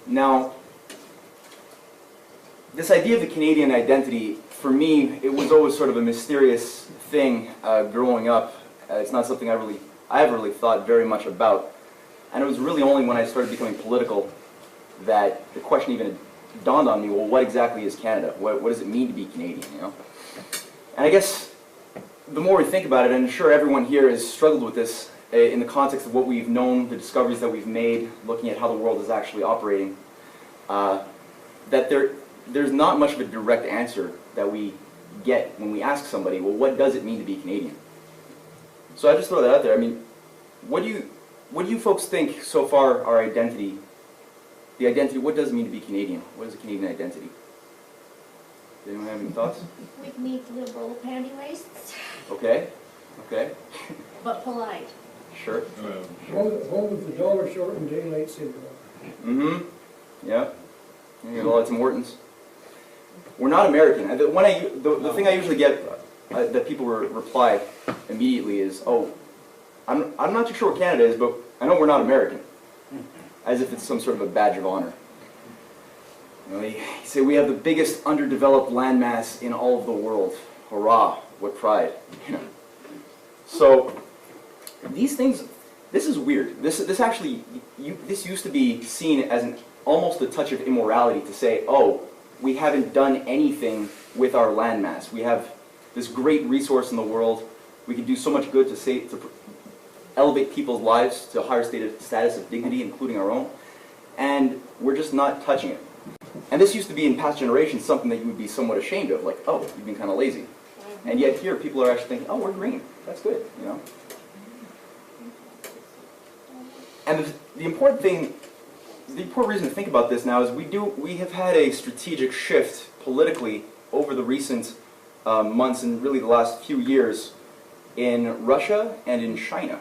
Now, this idea of the Canadian identity, for me, it was always sort of a mysterious thing growing up. It's not something I ever really thought very much about. And it was really only when I started becoming political that the question even dawned on me, well, what exactly is Canada? What does it mean to be Canadian, you know? And I guess the more we think about it, and I'm sure everyone here has struggled with this in the context of what we've known, the discoveries that we've made, looking at how the world is actually operating, that there's not much of a direct answer that we get when we ask somebody, well, what does it mean to be Canadian? So I just throw that out there. I mean, what do you folks think so far our identity, the identity, what does it mean to be Canadian? What is a Canadian identity? Does anyone have any thoughts? We'd need liberal panty waists. Okay. Okay. But polite. Sure. Home with the dollar short and daylight syndrome. Mm-hmm. Yeah. You have a lot of Tim Hortons. We're not American. The thing I usually get that people reply immediately is, oh, I'm not too sure what Canada is, but I know we're not American. As if it's some sort of a badge of honor. You know, they say we have the biggest underdeveloped landmass in all of the world. Hurrah, what pride. You know. So these things, this is weird. This actually, this used to be seen as almost a touch of immorality to say, oh, we haven't done anything with our landmass. We have this great resource in the world. We can do so much good to elevate people's lives to a higher status of dignity, including our own, and we're just not touching it. And this used to be in past generations something that you would be somewhat ashamed of, like, oh, you've been kind of lazy. And yet here people are actually thinking, oh, we're green. That's good, you know. And the important thing, the important reason to think about this now is we have had a strategic shift politically over the recent months and really the last few years in Russia and in China.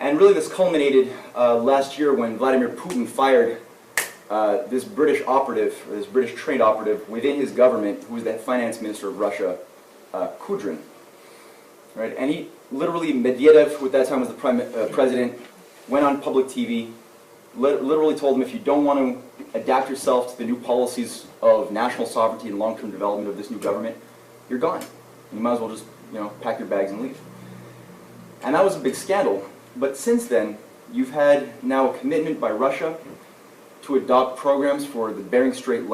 And really this culminated last year when Vladimir Putin fired this British operative, or this British trained operative within his government, who was the finance minister of Russia, Kudrin. Right? And he literally, Medvedev, who at that time was the president, went on public TV, literally told him, if you don't want to adapt yourself to the new policies of national sovereignty and long-term development of this new government, you're gone. You might as well just, you know, pack your bags and leave. And that was a big scandal. But since then, you've had now a commitment by Russia to adopt programs for the Bering Strait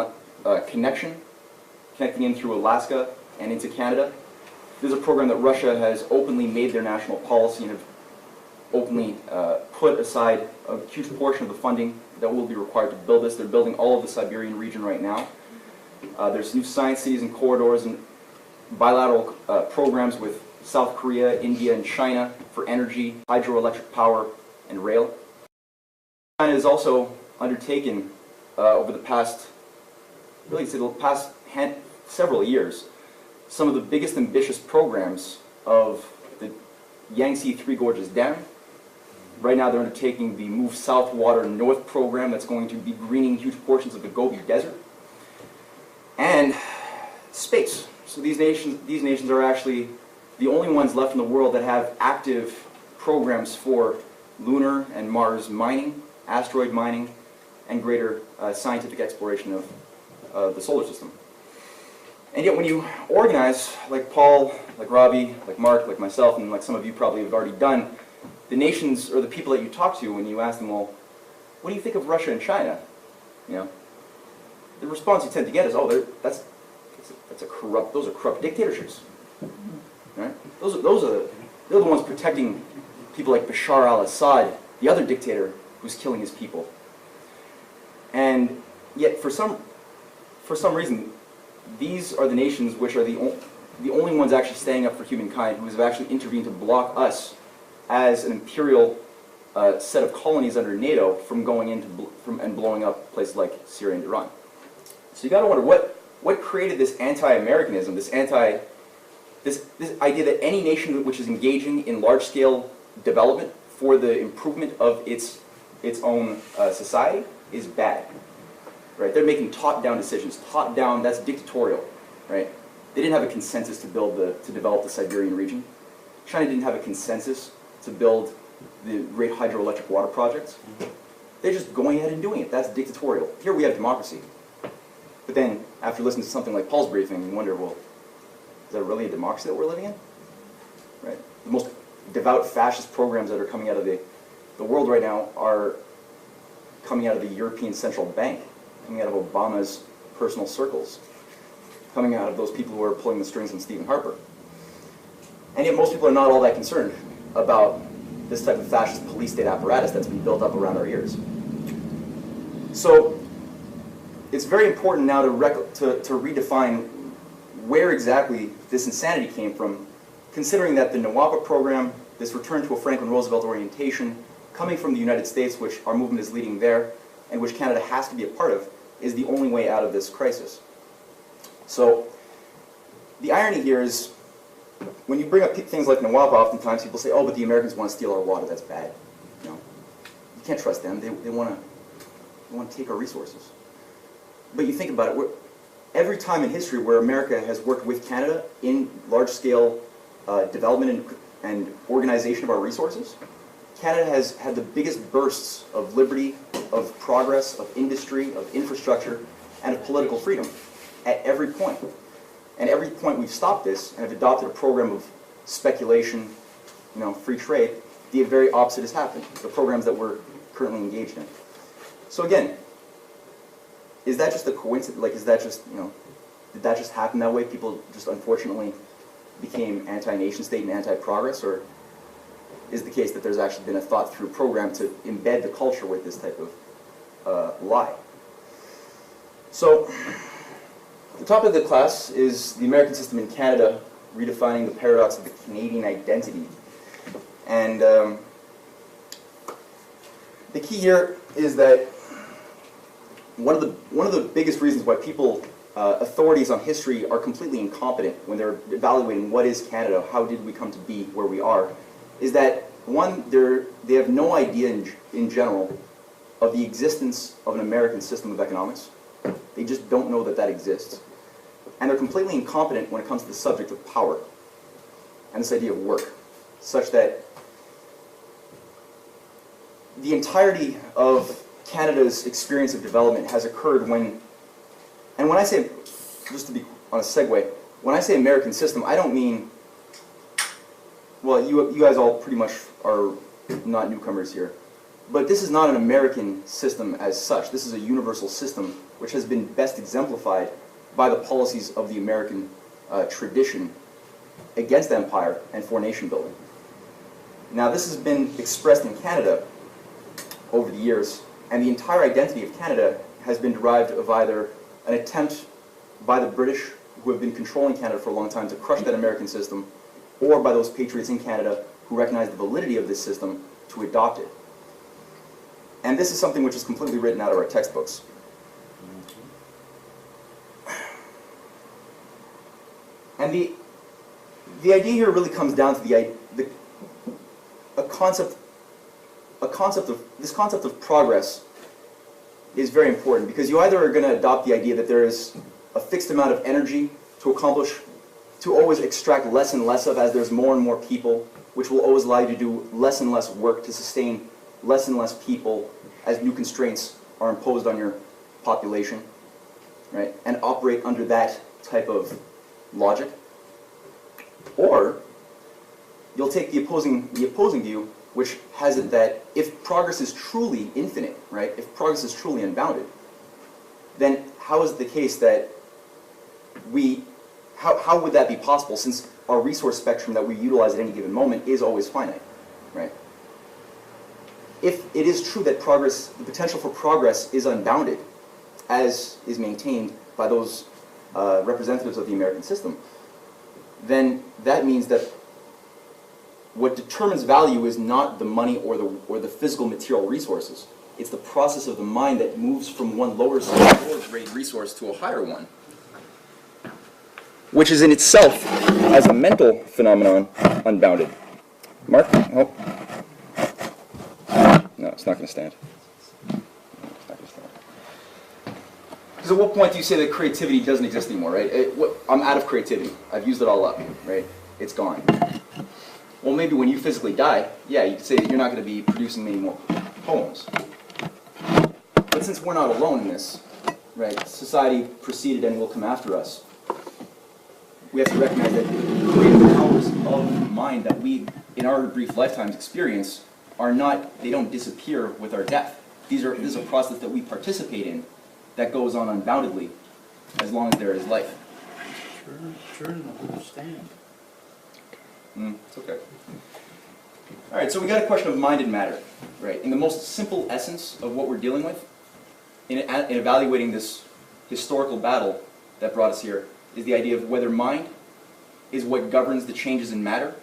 connection, connecting in through Alaska and into Canada. This is a program that Russia has openly made their national policy and have openly put aside a huge portion of the funding that will be required to build this. They're building all of the Siberian region right now. There's new science cities and corridors and bilateral programs with South Korea, India, and China for energy, hydroelectric power, and rail. China has also undertaken over the past, really the past several years, some of the biggest ambitious programs of the Yangtze Three Gorges Dam. Right now they're undertaking the Move South Water North program that's going to be greening huge portions of the Gobi Desert. And space. So these nations are actually the only ones left in the world that have active programs for lunar and Mars mining, asteroid mining, and greater scientific exploration of the solar system. And yet when you organize, like Paul, like Robbie, like Mark, like myself, and like some of you probably have already done, the nations or the people that you talk to when you ask them, well, what do you think of Russia and China? You know, the response you tend to get is, oh, those are corrupt dictatorships. Right? They're the ones protecting people like Bashar al-Assad, the other dictator who's killing his people. And yet, for some reason, these are the nations which are the only ones actually standing up for humankind, who have actually intervened to block us as an imperial set of colonies under NATO from going into and blowing up places like Syria and Iran. So you got to wonder what created this anti-Americanism, this idea that any nation which is engaging in large-scale development for the improvement of its own society is bad. Right? They're making top-down decisions. Top-down, that's dictatorial. Right? They didn't have a consensus to develop the Siberian region. China didn't have a consensus to build the great hydroelectric water projects. They're just going ahead and doing it. That's dictatorial. Here we have democracy. But then, after listening to something like Paul's briefing, you wonder, well, is that really a democracy that we're living in? Right? The most devout fascist programs that are coming out of the world right now are coming out of the European Central Bank, coming out of Obama's personal circles, coming out of those people who are pulling the strings on Stephen Harper. And yet most people are not all that concerned about this type of fascist police state apparatus that's been built up around our ears. So it's very important now to redefine where exactly this insanity came from, considering that the NAWAPA program, this return to a Franklin Roosevelt orientation, coming from the United States, which our movement is leading there, and which Canada has to be a part of, is the only way out of this crisis. So the irony here is, when you bring up things like NAWAPA, oftentimes people say, oh, but the Americans want to steal our water, that's bad. You can't trust them, they want to take our resources. But you think about it, every time in history where America has worked with Canada in large-scale development and organization of our resources, Canada has had the biggest bursts of liberty, of progress, of industry, of infrastructure, and of political freedom at every point. And every point we've stopped this and have adopted a program of speculation, free trade, the very opposite has happened, the programs that we're currently engaged in. So again, is that just a coincidence? Like, is that just, did that just happen that way? People just unfortunately became anti-nation state and anti-progress? Or is the case that there's actually been a thought-through program to embed the culture with this type of lie? So, the topic of the class is the American system in Canada, redefining the paradox of the Canadian identity. And the key here is that one of the biggest reasons why people, authorities on history, are completely incompetent when they're evaluating what is Canada, how did we come to be where we are, is that, one, they have no idea in general of the existence of an American system of economics. They just don't know that that exists. And they're completely incompetent when it comes to the subject of power and this idea of work, such that the entirety of Canada's experience of development has occurred when, and when I say, just to be on a segue, when I say American system, I don't mean, well, you guys all pretty much are not newcomers here, but this is not an American system as such. This is a universal system which has been best exemplified by the policies of the American tradition against empire and for nation building. Now, this has been expressed in Canada over the years, and the entire identity of Canada has been derived of either an attempt by the British, who have been controlling Canada for a long time, to crush that American system, or by those patriots in Canada who recognize the validity of this system to adopt it. And this is something which is completely written out of our textbooks. And the idea here really comes down to this concept of progress is very important, because you either are going to adopt the idea that there is a fixed amount of energy to accomplish, to always extract less and less of as there's more and more people, which will always allow you to do less and less work to sustain less and less people as new constraints are imposed on your population, right? And operate under that type of logic. Or you'll take the opposing view, which has it that if progress is truly infinite, right? If progress is truly unbounded, then how is it the case that how would that be possible, since our resource spectrum that we utilize at any given moment is always finite, right? If it is true that progress, the potential for progress is unbounded, as is maintained by those representatives of the American system, then that means that what determines value is not the money or the physical material resources. It's the process of the mind that moves from one lower grade resource to a higher one, which is in itself, as a mental phenomenon, unbounded. Mark? Oh. No, it's not going to stand. Because at what point do you say that creativity doesn't exist anymore, right? I'm out of creativity. I've used it all up, right? It's gone. Well, maybe when you physically die, yeah, you could say that you're not going to be producing many more poems. And since we're not alone in this, right, society preceded and will come after us, we have to recognize that the creative powers of mind that we, in our brief lifetimes, experience are not, they don't disappear with our death. This is a process that we participate in that goes on unboundedly as long as there is life. Sure to understand. It's okay. All right, so we got a question of mind and matter, right? In the most simple essence of what we're dealing with, in evaluating this historical battle that brought us here, is the idea of whether mind is what governs the changes in matter,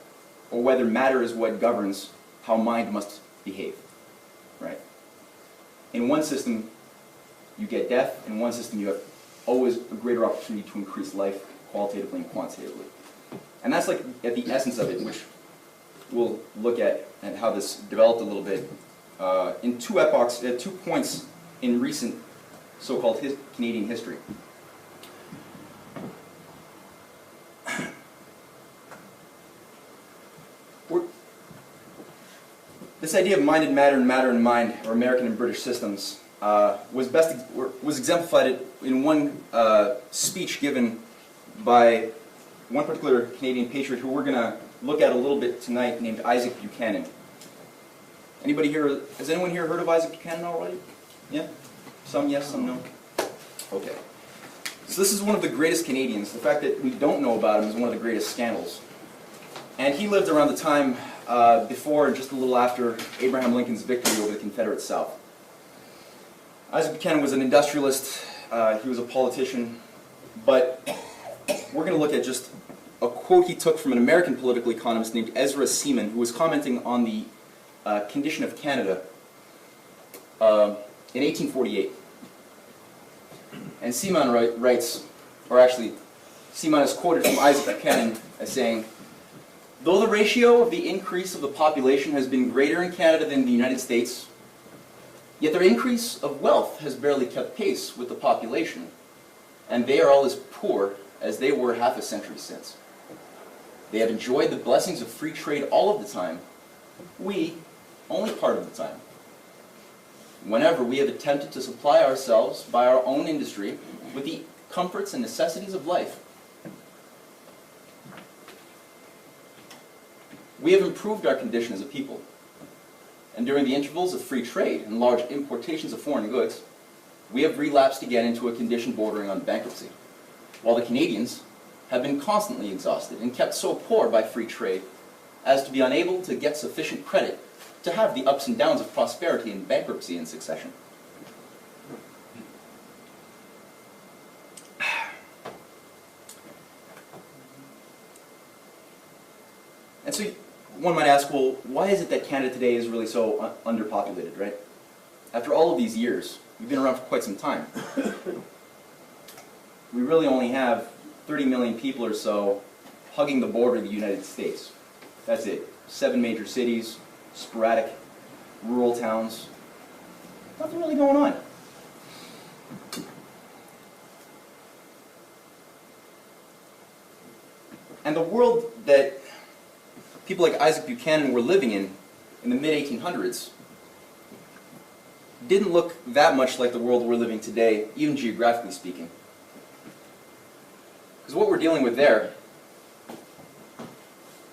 or whether matter is what governs how mind must behave, right? In one system, you get death. In one system, you have always a greater opportunity to increase life qualitatively and quantitatively. And that's like at the essence of it, which we'll look at and how this developed a little bit in two epochs, at 2 points in recent so-called Canadian history. This idea of mind and matter and mind, or American and British systems, was exemplified in one speech given by one particular Canadian patriot who we're going to look at a little bit tonight, named Isaac Buchanan. Anybody here, has anyone here heard of Isaac Buchanan already? Yeah? Some yes, some no? Okay. So this is one of the greatest Canadians. The fact that we don't know about him is one of the greatest scandals. And he lived around the time before and just a little after Abraham Lincoln's victory over the Confederate South. Isaac Buchanan was an industrialist, he was a politician, but we're going to look at just a quote he took from an American political economist named Ezra Seaman, who was commenting on the condition of Canada in 1848. And Seaman writes, or actually, Seaman is quoted from Isaac Buchanan as saying, "Though the ratio of the increase of the population has been greater in Canada than the United States, yet their increase of wealth has barely kept pace with the population, and they are all as poor as they were half a century since. They have enjoyed the blessings of free trade all of the time, we only part of the time. Whenever we have attempted to supply ourselves by our own industry with the comforts and necessities of life, we have improved our condition as a people. And during the intervals of free trade and large importations of foreign goods, we have relapsed again into a condition bordering on bankruptcy, while the Canadians have been constantly exhausted and kept so poor by free trade as to be unable to get sufficient credit to have the ups and downs of prosperity and bankruptcy in succession." And so one might ask, well, why is it that Canada today is really so underpopulated, right? After all of these years, we've been around for quite some time. We really only have 30 million people or so hugging the border of the United States. That's it. 7 major cities, sporadic rural towns. Nothing really going on. And the world that people like Isaac Buchanan were living in the mid-1800s didn't look that much like the world we're living today, even geographically speaking. Because what we're dealing with there,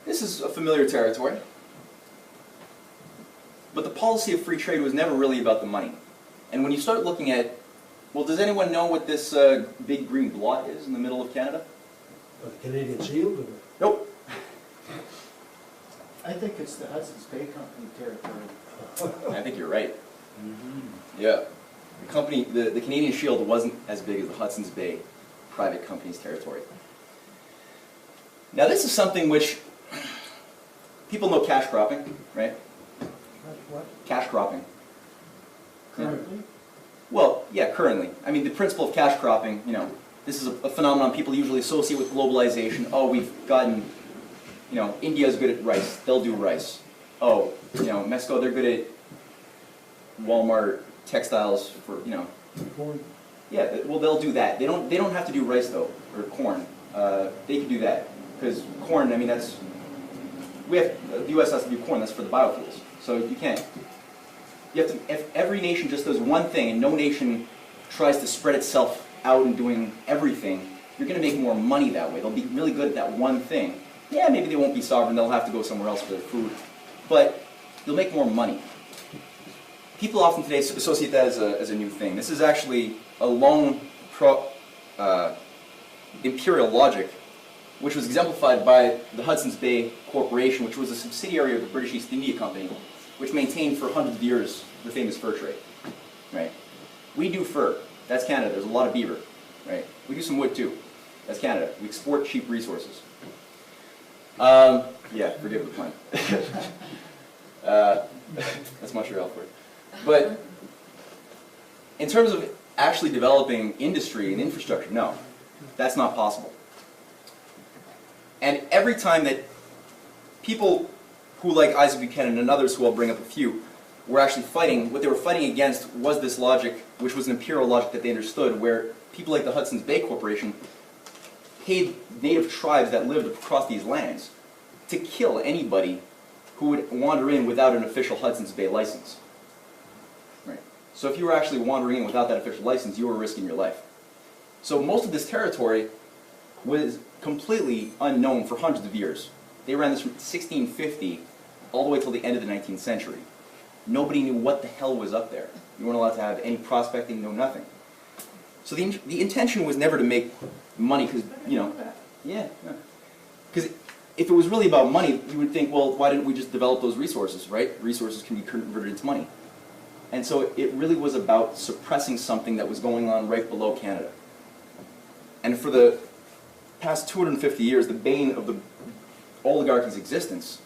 this is a familiar territory. But the policy of free trade was never really about the money. And when you start looking at, well, does anyone know what this big green blot is in the middle of Canada? The Canadian Shield? Nope. I think it's the Hudson's Bay Company territory. I think you're right. Yeah. The company, the Canadian Shield wasn't as big as the Hudson's Bay private company's territory. Now this is something which people know cash cropping, right? What? Cash cropping. Currently? Well, yeah, currently. I mean, the principle of cash cropping, you know, this is a phenomenon people usually associate with globalization. Oh, we've gotten, you know, India's good at rice. They'll do rice. Oh, you know, Mexico, they're good at Walmart textiles for, you know. Corn? Yeah, well, they'll do that. They don't have to do rice, though, or corn. They can do that. Because corn, I mean, that's, the U.S. has to do corn. That's for the biofuels. So you can't. if every nation just does one thing and no nation tries to spread itself out and doing everything, you're going to make more money that way. They'll be really good at that one thing. Yeah, maybe they won't be sovereign, they'll have to go somewhere else for their food, but they'll make more money. People often today associate that as a new thing. This is actually a long imperial logic, which was exemplified by the Hudson's Bay Corporation, which was a subsidiary of the British East India Company, which maintained for hundreds of years the famous fur trade. Right? We do fur. That's Canada. There's a lot of beaver. Right? We do some wood too. That's Canada. We export cheap resources. Yeah, forgive the pun. That's Montreal for it. But in terms of actually developing industry and infrastructure, no, that's not possible. And every time that people who, like Isaac Buchanan and others who I'll bring up a few, were actually fighting, what they were fighting against was this logic, which was an imperial logic that they understood, where people like the Hudson's Bay Corporation paid native tribes that lived across these lands to kill anybody who would wander in without an official Hudson's Bay license. Right? So if you were actually wandering in without that official license, you were risking your life. So most of this territory was completely unknown for hundreds of years. They ran this from 1650 all the way till the end of the 19th century. Nobody knew what the hell was up there. You weren't allowed to have any prospecting, no nothing. So the intention was never to make money, because, you know, because if it was really about money, you would think, well, why didn't we just develop those resources, right? Resources can be converted into money. And so it really was about suppressing something that was going on right below Canada. And for the past 250 years, the bane of the oligarchy's existence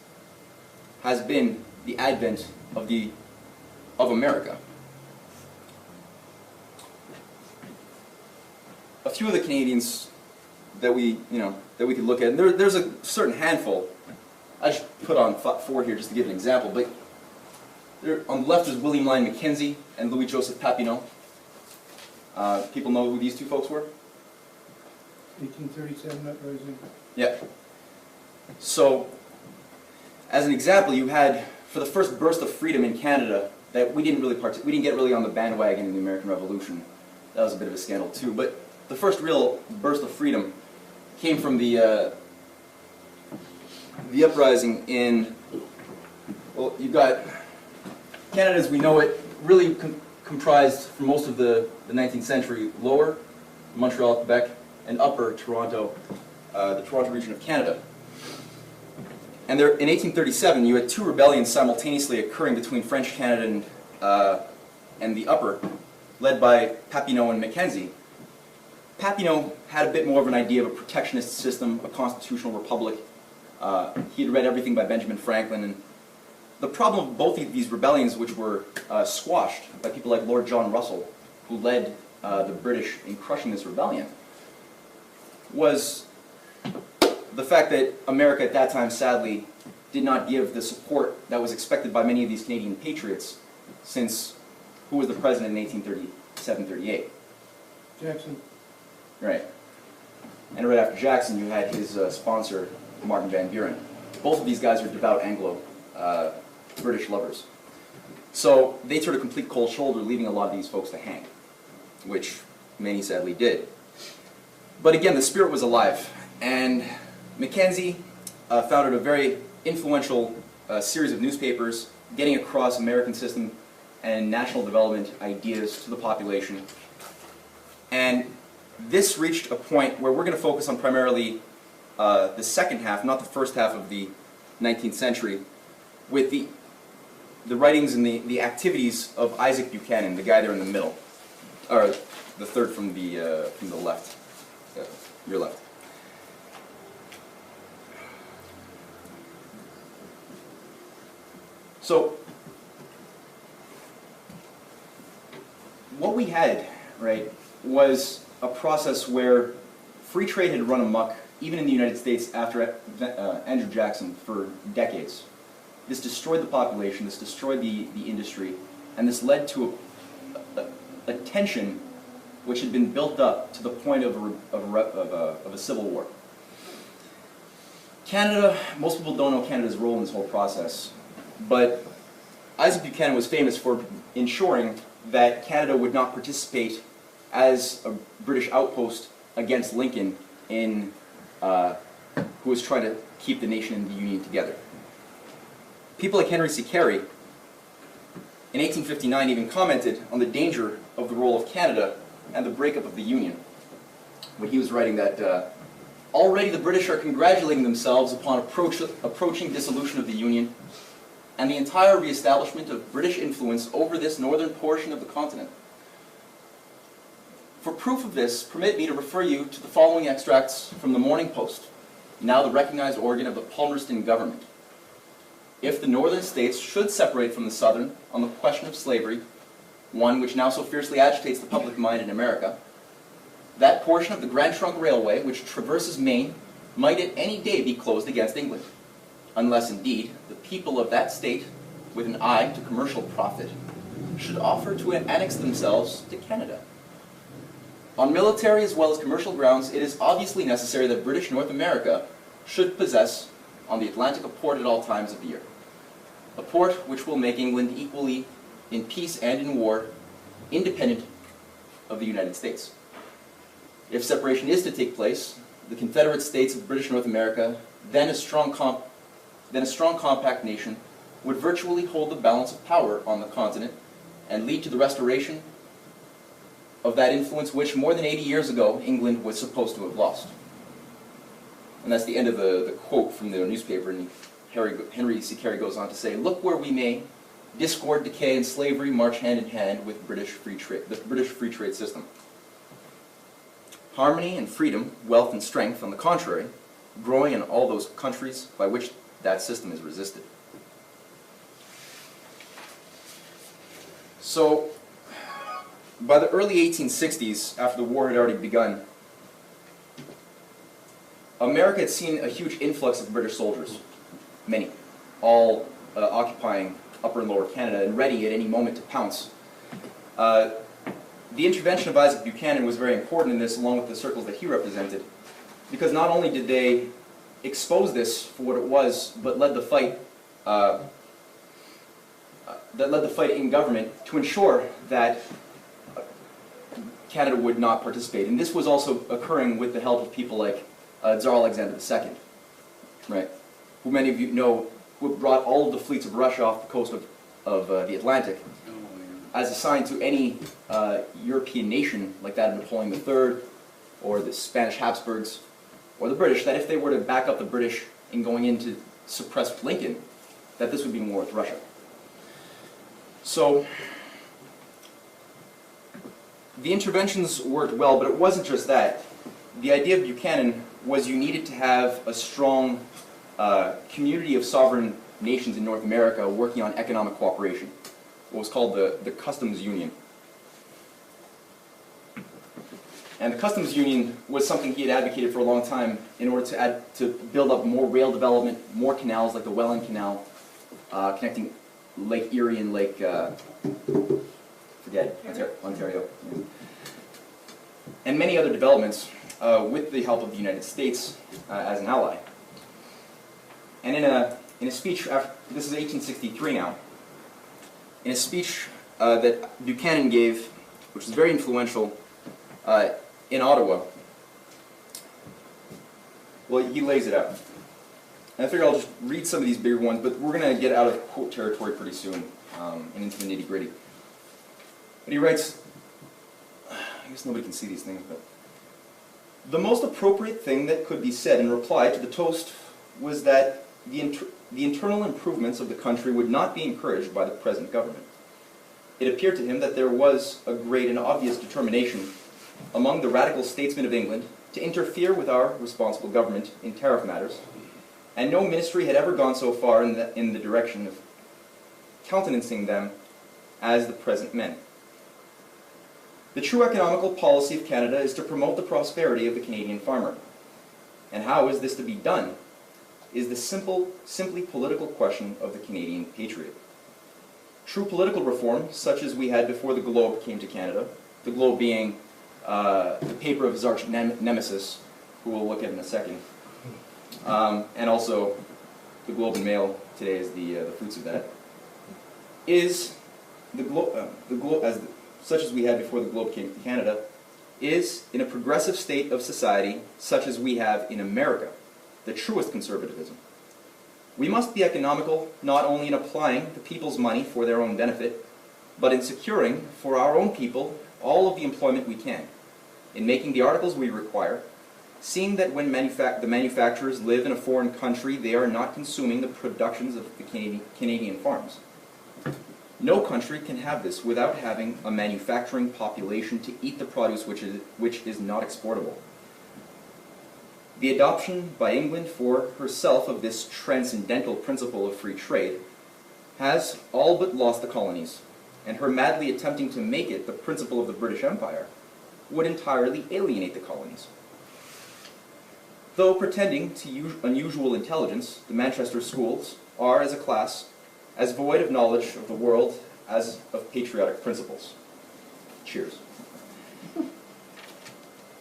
has been the advent of America. A few of the Canadians that we could look at, and there's a certain handful. I just put on 4 here just to give an example, but on the left is William Lyon Mackenzie and Louis Joseph Papineau. People know who these two folks were? 1837 uprising. Yeah. So, as an example, you had, for the first burst of freedom in Canada, that we didn't get really on the bandwagon in the American Revolution. That was a bit of a scandal too. But the first real burst of freedom came from the uprising in, well, you've got Canada as we know it, really comprised for most of the 19th century lower Montreal, Quebec, and upper Toronto, the Toronto region of Canada. And there, in 1837, you had 2 rebellions simultaneously occurring between French Canada and the upper, led by Papineau and Mackenzie. Papineau had a bit more of an idea of a protectionist system, a constitutional republic. He had read everything by Benjamin Franklin. And the problem of both of these rebellions, which were squashed by people like Lord John Russell, who led the British in crushing this rebellion, was the fact that America at that time, sadly, did not give the support that was expected by many of these Canadian patriots, since who was the president in 1837-38? Jackson. Right. And right after Jackson, you had his sponsor, Martin Van Buren. Both of these guys are devout Anglo British lovers. So they turned a complete cold shoulder, leaving a lot of these folks to hang, which many sadly did. But again, the spirit was alive, and Mackenzie founded a very influential series of newspapers, getting across American system and national development ideas to the population. And this reached a point where we're going to focus on primarily the second half, not the first half of the 19th century, with the writings and the activities of Isaac Buchanan, the guy there in the middle, or the third from the left, your left. So, what we had, right, was a process where free trade had run amok, even in the United States after Andrew Jackson, for decades. This destroyed the population, this destroyed the industry, and this led to a tension which had been built up to the point of a civil war. Canada, most people don't know Canada's role in this whole process, but Isaac Buchanan was famous for ensuring that Canada would not participate as a British outpost against Lincoln in who was trying to keep the nation and the Union together. People like Henry C. Carey in 1859 even commented on the danger of the role of Canada and the breakup of the Union, when he was writing that already the British are congratulating themselves upon approaching dissolution of the Union and the entire reestablishment of British influence over this northern portion of the continent. For proof of this, permit me to refer you to the following extracts from the Morning Post, now the recognized organ of the Palmerston government. If the northern states should separate from the southern on the question of slavery, one which now so fiercely agitates the public mind in America, that portion of the Grand Trunk Railway which traverses Maine might at any day be closed against England, unless indeed the people of that state, with an eye to commercial profit, should offer to annex themselves to Canada. On military as well as commercial grounds, it is obviously necessary that British North America should possess on the Atlantic a port at all times of the year. A port which will make England equally, in peace and in war, independent of the United States. If separation is to take place, the Confederate States of British North America, then a strong compact nation, would virtually hold the balance of power on the continent and lead to the restoration of that influence which, more than 80 years ago, England was supposed to have lost. And that's the end of the quote from the newspaper, and Henry C. Carey goes on to say, "Look where we may, discord, decay, and slavery march hand in hand with the British free trade system. Harmony and freedom, wealth and strength, on the contrary, growing in all those countries by which that system is resisted." So, by the early 1860s, after the war had already begun, America had seen a huge influx of British soldiers, many, all occupying Upper and Lower Canada and ready at any moment to pounce. The intervention of Isaac Buchanan was very important in this, along with the circles that he represented, because not only did they expose this for what it was, but led the fight in government to ensure that Canada would not participate. And this was also occurring with the help of people like Tsar Alexander II, right? Who many of you know, who brought all of the fleets of Russia off the coast of the Atlantic as a sign to any European nation like that of Napoleon III or the Spanish Habsburgs or the British, that if they were to back up the British in going in to suppress Lincoln, that this would be war with Russia. So the interventions worked well, but it wasn't just that. The idea of Buchanan was you needed to have a strong community of sovereign nations in North America working on economic cooperation, what was called the Customs Union. And the Customs Union was something he had advocated for a long time in order to build up more rail development, more canals like the Welland Canal, connecting Lake Erie and Lake, Ontario. Yeah. And many other developments with the help of the United States as an ally. And in a speech, this is 1863 now, in a speech that Buchanan gave, which was very influential, in Ottawa, well, he lays it out. And I figure I'll just read some of these bigger ones, but we're going to get out of quote territory pretty soon and into the nitty-gritty. But he writes, I guess nobody can see these things, but the most appropriate thing that could be said in reply to the toast was that the internal improvements of the country would not be encouraged by the present government. It appeared to him that there was a great and obvious determination among the radical statesmen of England to interfere with our responsible government in tariff matters, and no ministry had ever gone so far in the direction of countenancing them as the present men. The true economical policy of Canada is to promote the prosperity of the Canadian farmer. And how is this to be done is the simply political question of the Canadian patriot. True political reform, such as we had before the Globe came to Canada, the Globe being the paper of his arch nemesis, who we'll look at in a second, and also the Globe and Mail today is the fruits of that. is such as we had before the globe came to Canada, is in a progressive state of society such as we have in America, the truest conservatism. We must be economical not only in applying the people's money for their own benefit, but in securing for our own people all of the employment we can, in making the articles we require, seeing that when the manufacturers live in a foreign country, they are not consuming the productions of the Canadian farms. No country can have this without having a manufacturing population to eat the produce which is not exportable. The adoption by England for herself of this transcendental principle of free trade has all but lost the colonies, and her madly attempting to make it the principle of the British Empire would entirely alienate the colonies. Though pretending to unusual intelligence, the Manchester schools are, as a class, as void of knowledge of the world as of patriotic principles. Cheers.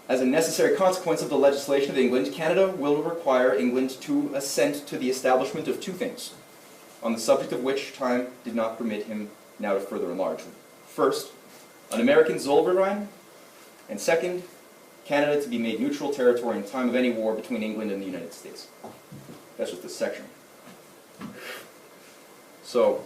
As a necessary consequence of the legislation of England, Canada will require England to assent to the establishment of two things, on the subject of which time did not permit him now to further enlarge. First, an American Zollverein, and second, Canada to be made neutral territory in time of any war between England and the United States. That's just this section. So,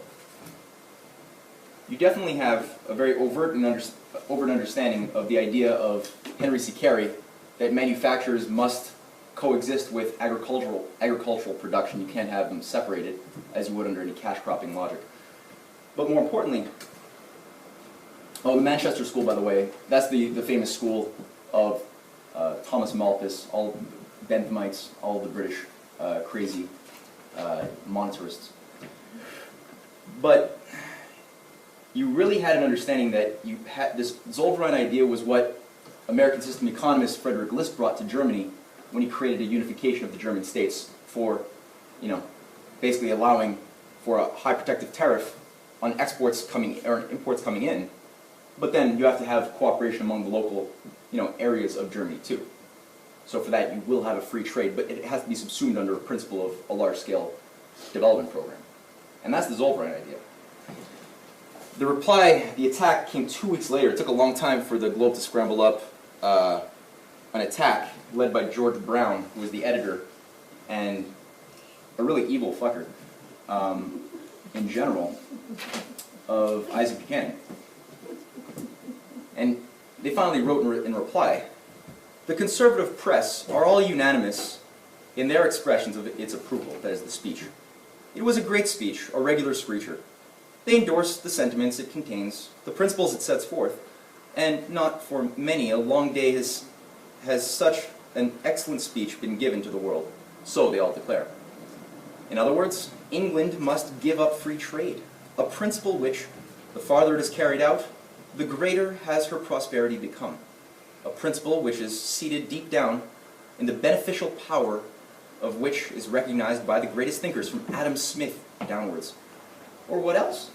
you definitely have a very overt understanding of the idea of Henry C. Carey that manufacturers must coexist with agricultural production. You can't have them separated as you would under any cash cropping logic. But more importantly, the Manchester School, by the way, that's the famous school of Thomas Malthus, all Benthamites, all the British crazy monetarists. But you really had an understanding that you had this Zollverein idea was what American system economist Frederick List brought to Germany when he created a unification of the German states for, basically allowing for a high protective tariff on exports coming or imports coming in. But then you have to have cooperation among the local, areas of Germany too. So for that you will have a free trade, but it has to be subsumed under a principle of a large-scale development program. And that's the Zollverein idea. The reply, the attack, came 2 weeks later. It took a long time for the Globe to scramble up an attack led by George Brown, who was the editor, and a really evil fucker in general, of Isaac Buchanan. And they finally wrote in reply, "The conservative press are all unanimous in their expressions of its approval," that is the speech. "It was a great speech, a regular screecher. They endorse the sentiments it contains, the principles it sets forth, and not for many a long day has such an excellent speech been given to the world. So they all declare." In other words, England must give up free trade, a principle which, the farther it is carried out, the greater has her prosperity become, a principle which is seated deep down in the beneficial power of which is recognized by the greatest thinkers from Adam Smith downwards. Or what else?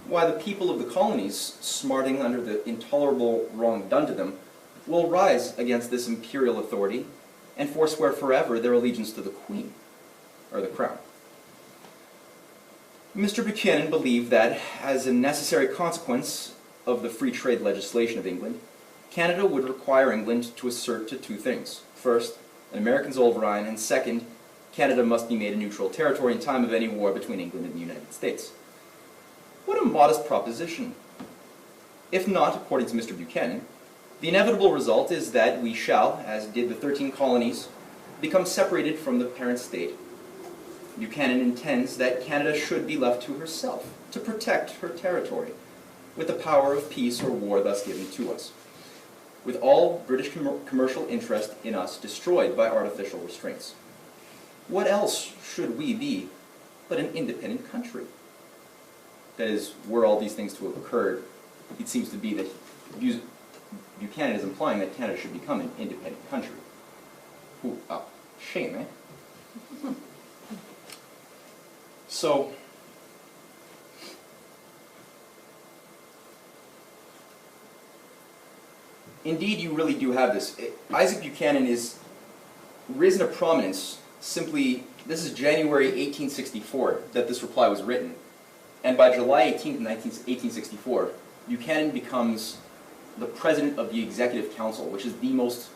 Why, the people of the colonies, smarting under the intolerable wrong done to them, will rise against this imperial authority and forswear forever their allegiance to the Queen, or the Crown. Mr. Buchanan believed that, as a necessary consequence of the free trade legislation of England, Canada would require England to assert to two things. First, an American Zollverein, and second, Canada must be made a neutral territory in time of any war between England and the United States. What a modest proposition. If not, according to Mr. Buchanan, the inevitable result is that we shall, as did the 13 colonies, become separated from the parent state. Buchanan intends that Canada should be left to herself, to protect her territory, with the power of peace or war thus given to us, with all British commercial interest in us destroyed by artificial restraints. What else should we be but an independent country? That is, were all these things to have occurred, it seems to be that Buchanan is implying that Canada should become an independent country. Ooh, shame, eh? So, indeed, you really do have this. Isaac Buchanan is risen to prominence simply, this is January 1864 that this reply was written. And by July 18th, 1864, Buchanan becomes the president of the Executive Council, which is the most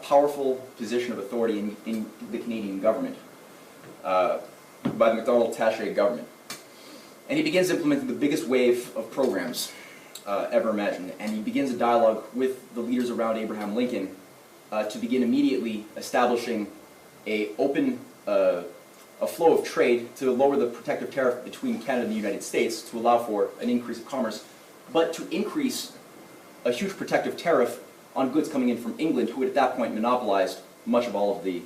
powerful position of authority in the Canadian government, by the Macdonald-Taché government. And he begins implementing the biggest wave of programs ever imagined. And he begins a dialogue with the leaders around Abraham Lincoln to begin immediately establishing a flow of trade to lower the protective tariff between Canada and the United States to allow for an increase of commerce, but to increase a huge protective tariff on goods coming in from England, who had at that point monopolized much of all of the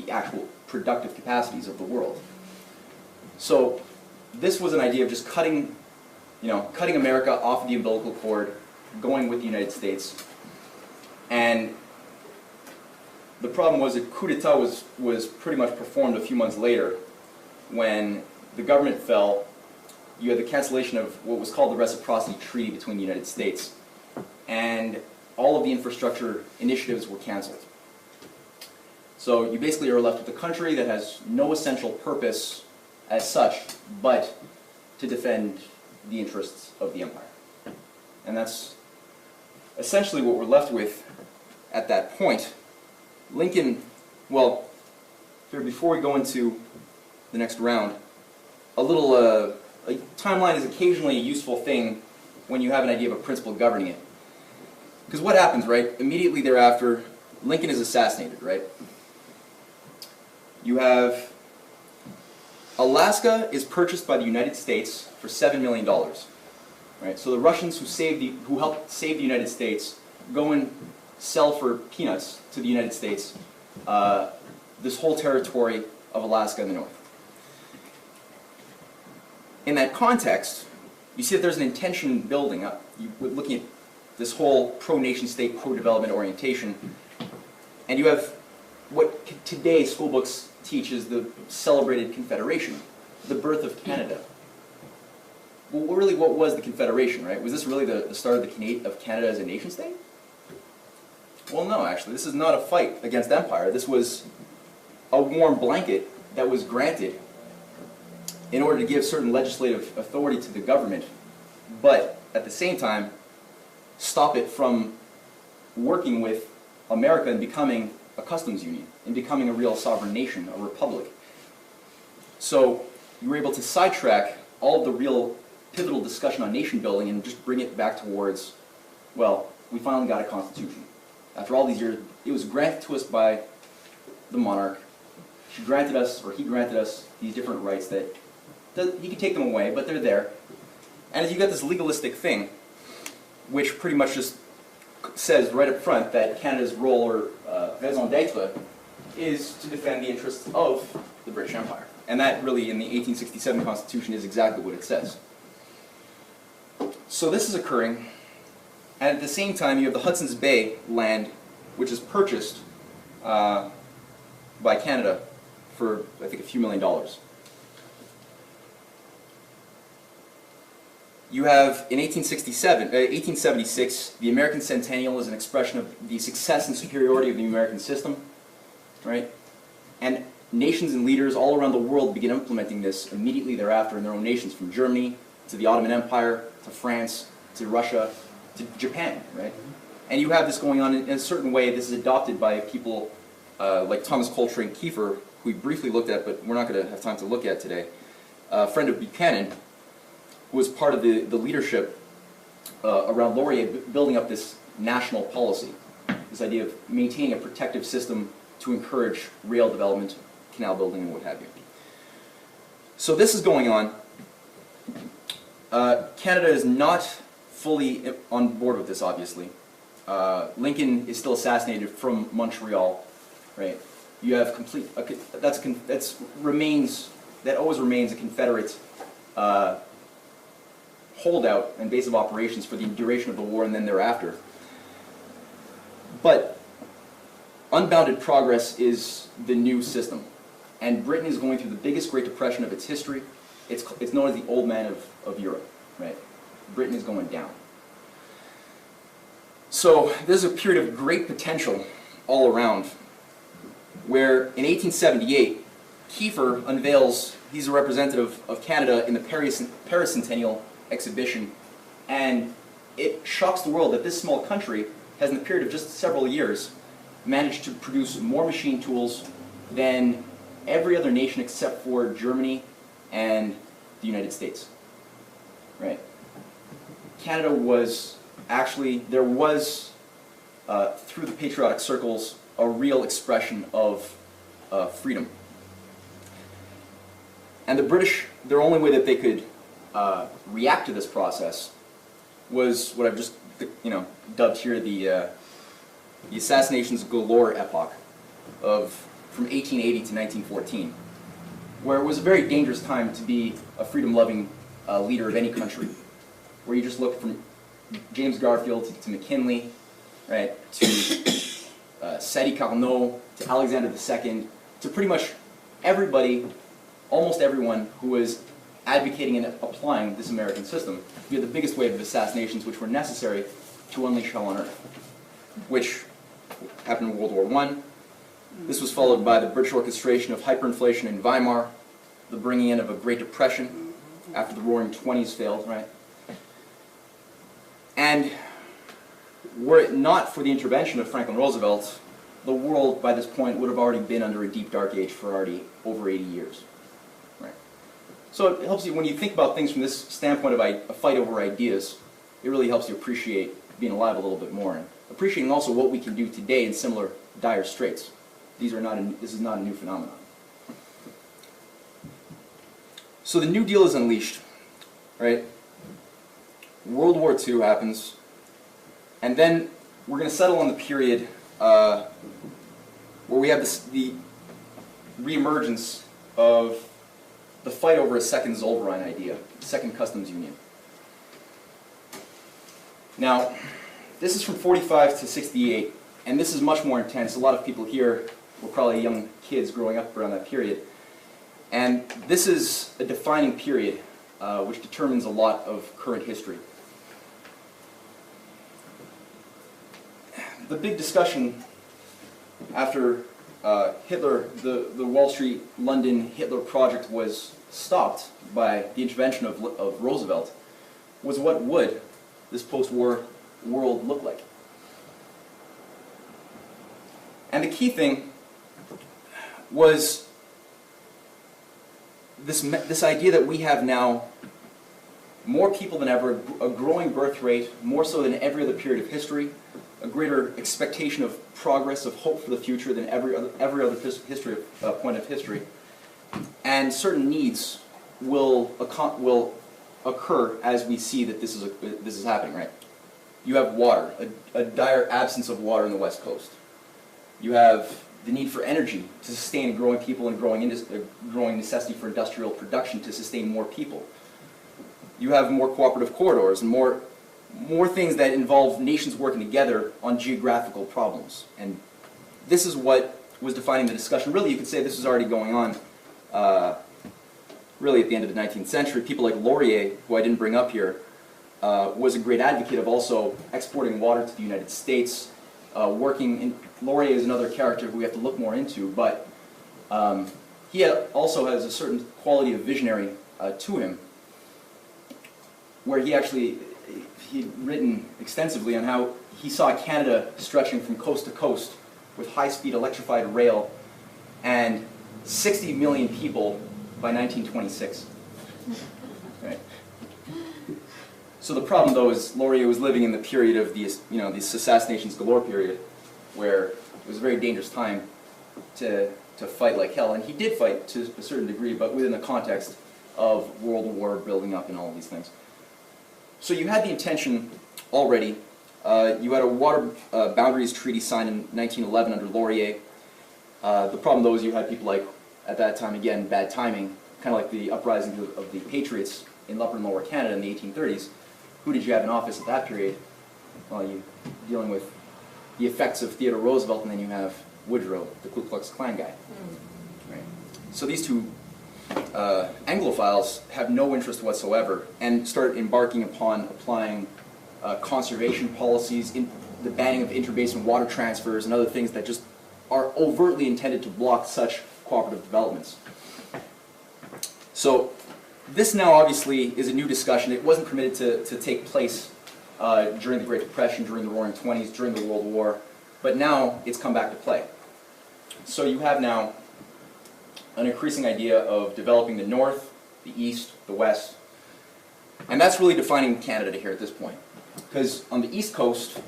actual productive capacities of the world. So this was an idea of just cutting America off the umbilical cord, going with the United States. And the problem was that coup d'etat was pretty much performed a few months later. When the government fell, you had the cancellation of what was called the Reciprocity Treaty between the United States, and all of the infrastructure initiatives were canceled. So you basically are left with a country that has no essential purpose as such, but to defend the interests of the empire. And that's essentially what we're left with at that point. Lincoln, well, here before we go into the next round, a timeline is occasionally a useful thing when you have an idea of a principle governing it. Because what happens, right? Immediately thereafter, Lincoln is assassinated, right? You have Alaska is purchased by the United States for $7 million, right? So the Russians who helped save the United States go and sell for peanuts to the United States this whole territory of Alaska in the north. In that context, you see that there's an intention building up. We're looking at this whole pro-nation state, pro-development orientation, and you have what today school books teach is the celebrated Confederation, the birth of Canada. Well, really, what was the Confederation, right? Was this really the start of Canada as a nation state? Well, no, actually. This is not a fight against empire. This was a warm blanket that was granted in order to give certain legislative authority to the government, but at the same time, stop it from working with America and becoming a customs union, and becoming a real sovereign nation, a republic. So you were able to sidetrack all of the real pivotal discussion on nation building and just bring it back towards, well, we finally got a constitution. After all these years, it was granted to us by the monarch. He granted us these different rights that he could take them away, but they're there. And as you got this legalistic thing, which pretty much just says right up front that Canada's role, or raison d'etre, is to defend the interests of the British Empire. And that really, in the 1867 Constitution, is exactly what it says. So this is occurring, and at the same time you have the Hudson's Bay land, which is purchased by Canada for, I think, a few $1 million. You have, in 1876, the American Centennial is an expression of the success and superiority of the American system, right? And nations and leaders all around the world begin implementing this immediately thereafter in their own nations, from Germany to the Ottoman Empire, to France, to Russia, to Japan, right? And you have this going on in a certain way. This is adopted by people like Thomas Coltrane Kiefer, who we briefly looked at, but we're not going to have time to look at today, a friend of Buchanan, who was part of the leadership around Laurier building up this national policy, this idea of maintaining a protective system to encourage rail development, canal building, and what have you. So this is going on. Canada is not fully on board with this, obviously. Lincoln is still assassinated from Montreal, right? You have complete, that always remains a Confederate holdout and base of operations for the duration of the war and then thereafter. But unbounded progress is the new system. And Britain is going through the biggest Great Depression of its history. It's known as the old man of Europe, right? Britain is going down. So there's a period of great potential all around, where in 1878, Kiefer unveils, he's a representative of Canada in the Paris Centennial exhibition, and it shocks the world that this small country has, in the period of just several years, managed to produce more machine tools than every other nation except for Germany and the United States. Right? Canada was actually, there was, through the patriotic circles, a real expression of freedom. And the British, their only way that they could react to this process was what I've just, dubbed here the assassinations galore epoch of from 1880 to 1914, where it was a very dangerous time to be a freedom-loving leader of any country, where you just look from James Garfield to McKinley, right, to Sadi Carnot, to Alexander II, to pretty much everybody, almost everyone who was advocating and applying this American system. We had the biggest wave of assassinations which were necessary to unleash hell on earth, which happened in World War I. This was followed by the British orchestration of hyperinflation in Weimar, the bringing in of a Great Depression after the Roaring Twenties failed, right? And were it not for the intervention of Franklin Roosevelt, the world by this point would have already been under a deep dark age for already over 80 years. Right? So it helps you, when you think about things from this standpoint of a fight over ideas, it really helps you appreciate being alive a little bit more, and appreciating also what we can do today in similar dire straits. This is not a new phenomenon. So the New Deal is unleashed, right? World War II happens, and then we're going to settle on the period where we have the reemergence of the fight over a second Zollverein idea, second customs union. Now, this is from 45 to 68, and this is much more intense. A lot of people here were probably young kids growing up around that period. And this is a defining period which determines a lot of current history. The big discussion after Hitler, the Wall Street, London Hitler project was stopped by the intervention of Roosevelt, was what would this post-war world look like. And the key thing was this idea that we have now more people than ever, a growing birth rate, more so than every other period of history, a greater expectation of progress, of hope for the future than every other point of history, and certain needs will occur as we see that this is happening. Right? You have water, a dire absence of water on the West Coast. You have the need for energy to sustain growing people and growing necessity for industrial production to sustain more people. You have more cooperative corridors and more things that involve nations working together on geographical problems. And this is what was defining the discussion. Really, you could say this was already going on really at the end of the 19th century. People like Laurier, who I didn't bring up here, was a great advocate of also exporting water to the United States. Laurier is another character who we have to look more into, but he also has a certain quality of visionary to him, where he'd written extensively on how he saw Canada stretching from coast to coast with high-speed electrified rail and 60 million people by 1926. Right? So the problem, though, is Laurier was living in the period of these assassinations galore period, where it was a very dangerous time to fight like hell, and he did fight to a certain degree, but within the context of World War building up and all of these things. So you had the intention already. You had a water boundaries treaty signed in 1911 under Laurier. The problem, though, is you had people like, at that time, again, bad timing, kind of like the uprising of the Patriots in Upper and Lower Canada in the 1830s. Who did you have in office at that period? Well, you're dealing with the effects of Theodore Roosevelt, and then you have Woodrow, the Ku Klux Klan guy. Right? So these two Anglophiles have no interest whatsoever and start embarking upon applying conservation policies, the banning of interbasin water transfers and other things that just are overtly intended to block such cooperative developments. So this now obviously is a new discussion. It wasn't permitted to take place during the Great Depression, during the Roaring Twenties, during the World War, but now it's come back to play. So you have now an increasing idea of developing the North, the East, the West, and that's really defining Canada here at this point. Because on the East Coast,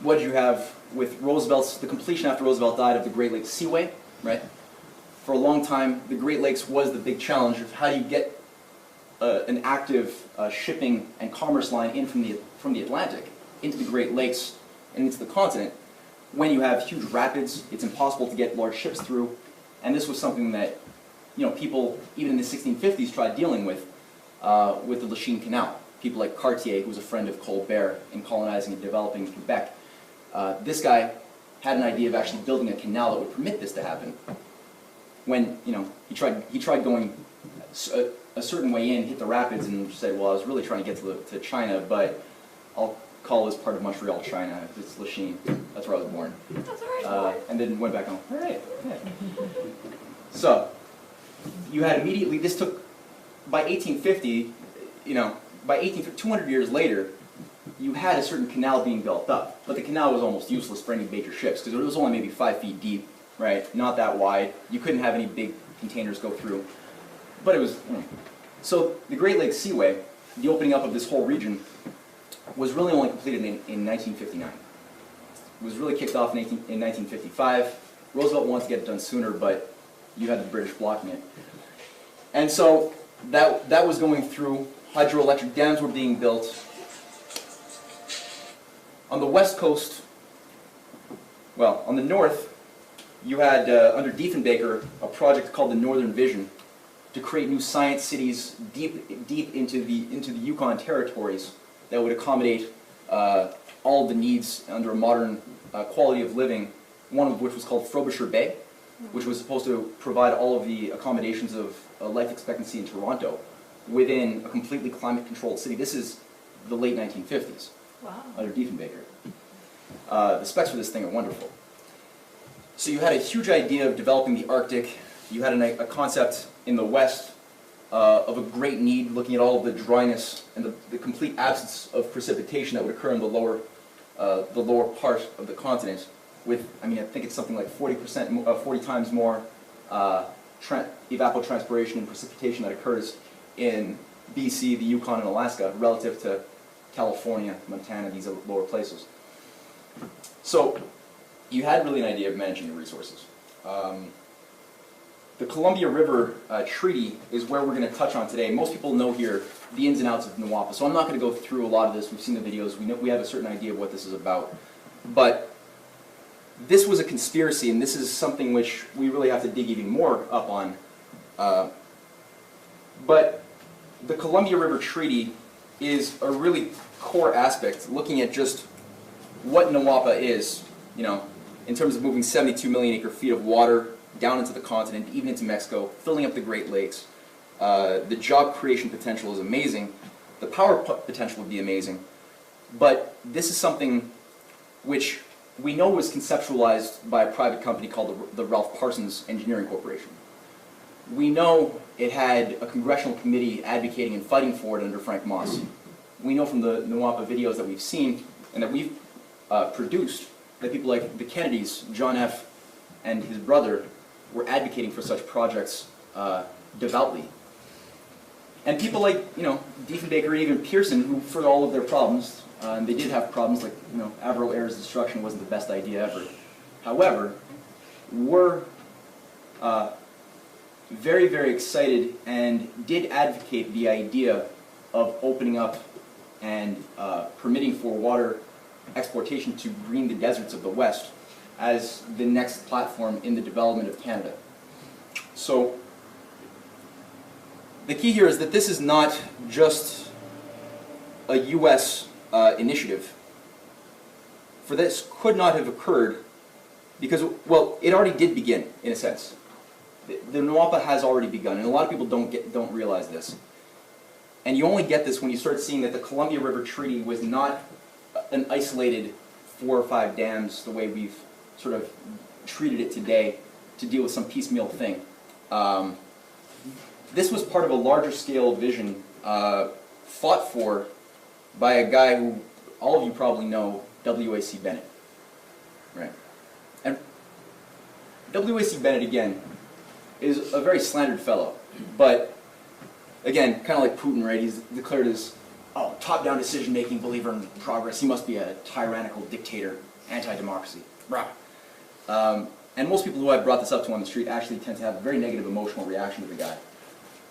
what did you have with the completion after Roosevelt died of the Great Lakes Seaway, right? For a long time, the Great Lakes was the big challenge of how do you get an active shipping and commerce line in from the Atlantic into the Great Lakes and into the continent. When you have huge rapids, it's impossible to get large ships through, and this was something that people even in the 1650s tried dealing with the Lachine Canal. People like Cartier, who was a friend of Colbert in colonizing and developing Quebec. This guy had an idea of actually building a canal that would permit this to happen. When he tried going a certain way in, hit the rapids, and said, "Well, I was really trying to get to China, but I'll call this part of Montreal, China. It's Lachine. That's where I was born." That's where I was born. And then went back home. All right. Yeah. So you had immediately. This took by 1850. By 200 years later, you had a certain canal being built up, but the canal was almost useless for any major ships because it was only maybe 5 feet deep, right? Not that wide. You couldn't have any big containers go through, but it was. So the Great Lakes Seaway, the opening up of this whole region, was really only completed in 1959. It was really kicked off in 1955. Roosevelt wanted to get it done sooner, but you had the British blocking it, and so that was going through. Hydroelectric dams were being built. On the west coast, well, on the north, you had, under Diefenbaker, a project called the Northern Vision to create new science cities deep into the Yukon territories that would accommodate all of the needs under a modern quality of living, one of which was called Frobisher Bay, which was supposed to provide all of the accommodations of life expectancy in Toronto within a completely climate-controlled city. This is the late 1950s, Wow. under Diefenbaker. The specs for this thing are wonderful. So you had a huge idea of developing the Arctic. You had a concept in the West of a great need, looking at all of the dryness and the complete absence of precipitation that would occur in the lower part of the continent. With, I think it's something like 40 times more evapotranspiration and precipitation that occurs in BC, the Yukon, and Alaska relative to California, Montana, these lower places. So you had really an idea of managing your resources. The Columbia River Treaty is where we're going to touch on today. Most people know here the ins and outs of NAWAPA, so I'm not going to go through a lot of this. We've seen the videos. We have a certain idea of what this is about. But this was a conspiracy, and this is something which we really have to dig even more up on. But the Columbia River Treaty is a really core aspect, looking at just what NAWAPA is, in terms of moving 72 million acre-feet of water down into the continent, even into Mexico, filling up the Great Lakes. The job creation potential is amazing. The power potential would be amazing. But this is something which we know was conceptualized by a private company called the Ralph Parsons Engineering Corporation. We know it had a congressional committee advocating and fighting for it under Frank Moss. We know from the NAWAPA videos that we've seen and that we've produced that people like the Kennedys, John F. and his brother, were advocating for such projects devoutly. And people like, Diefenbaker and even Pearson, who, for all of their problems, and they did have problems like, Avro Air's destruction wasn't the best idea ever. However, were very, very excited and did advocate the idea of opening up and permitting for water exportation to green the deserts of the West as the next platform in the development of Canada. So the key here is that this is not just a U.S. Initiative. For this could not have occurred because, well, it already did begin, in a sense. The NAWAPA has already begun, and a lot of people don't realize this. And you only get this when you start seeing that the Columbia River Treaty was not an isolated 4 or 5 dams the way we've sort of treated it today. to deal with some piecemeal thing. This was part of a larger scale vision fought for by a guy who all of you probably know, W.A.C. Bennett. Right? And W.A.C. Bennett, again, is a very slandered fellow, but again, kind of like Putin, right? He's declared as top-down decision-making, believer in progress. He must be a tyrannical dictator, anti-democracy. Rah. And most people who I've brought this up to on the street actually tend to have a very negative emotional reaction to the guy.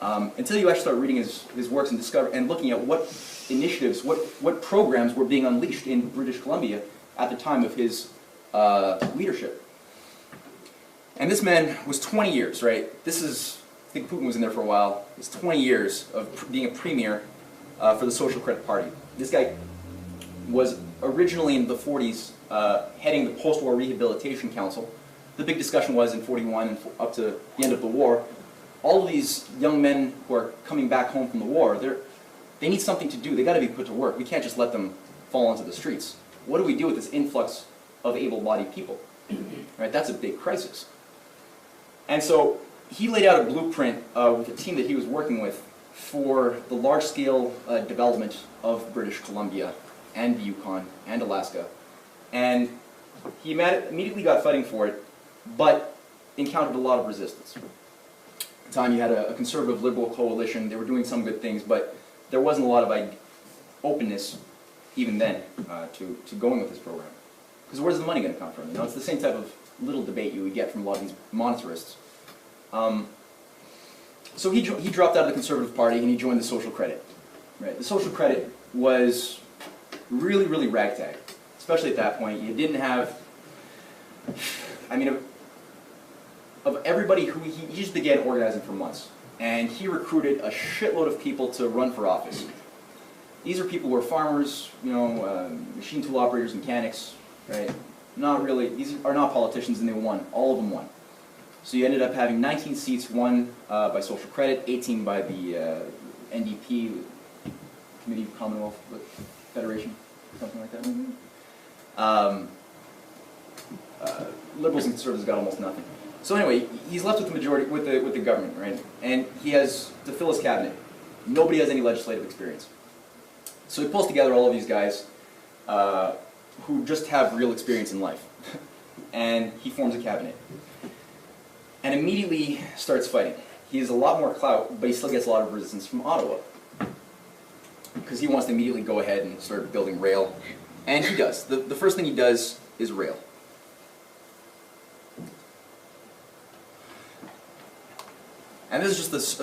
Until you actually start reading his works and looking at what initiatives, what programs were being unleashed in British Columbia at the time of his leadership. And this man was 20 years, right? This is, I think Putin was in there for a while. It's 20 years of being a premier for the Social Credit Party. This guy was originally in the 40s heading the Post-War Rehabilitation Council. The big discussion was in 41 and up to the end of the war, all of these young men who are coming back home from the war, they need something to do. They got to be put to work. We can't just let them fall into the streets. What do we do with this influx of able-bodied people? Right, that's a big crisis. And so he laid out a blueprint with a team that he was working with for the large-scale development of British Columbia and the Yukon and Alaska. And he immediately got fighting for it, but encountered a lot of resistance. At the time you had a conservative liberal coalition. They were doing some good things, but there wasn't a lot of openness even then to going with this program. Because where's the money going to come from? You know, it's the same type of little debate you would get from a lot of these monetarists. So he dropped out of the Conservative Party and he joined the Social Credit. Right? The Social Credit was really, really ragtag, especially at that point. You didn't have, I mean, of everybody who he just began organizing for months, and he recruited a shitload of people to run for office. These are people who are farmers, you know, machine tool operators, mechanics, right? Not really, these are not politicians, and they won. All of them won. So you ended up having 19 seats won by Social Credit, 18 by the NDP, Committee of Commonwealth Federation, something like that. Liberals and Conservatives got almost nothing. So anyway, he's left with the majority, with the government, right? And he has to fill his cabinet. Nobody has any legislative experience. So he pulls together all of these guys who just have real experience in life. And he forms a cabinet. And immediately starts fighting. He has a lot more clout, but he still gets a lot of resistance from Ottawa. Because he wants to immediately go ahead and start building rail. And he does. The first thing he does is rail. And this is just this,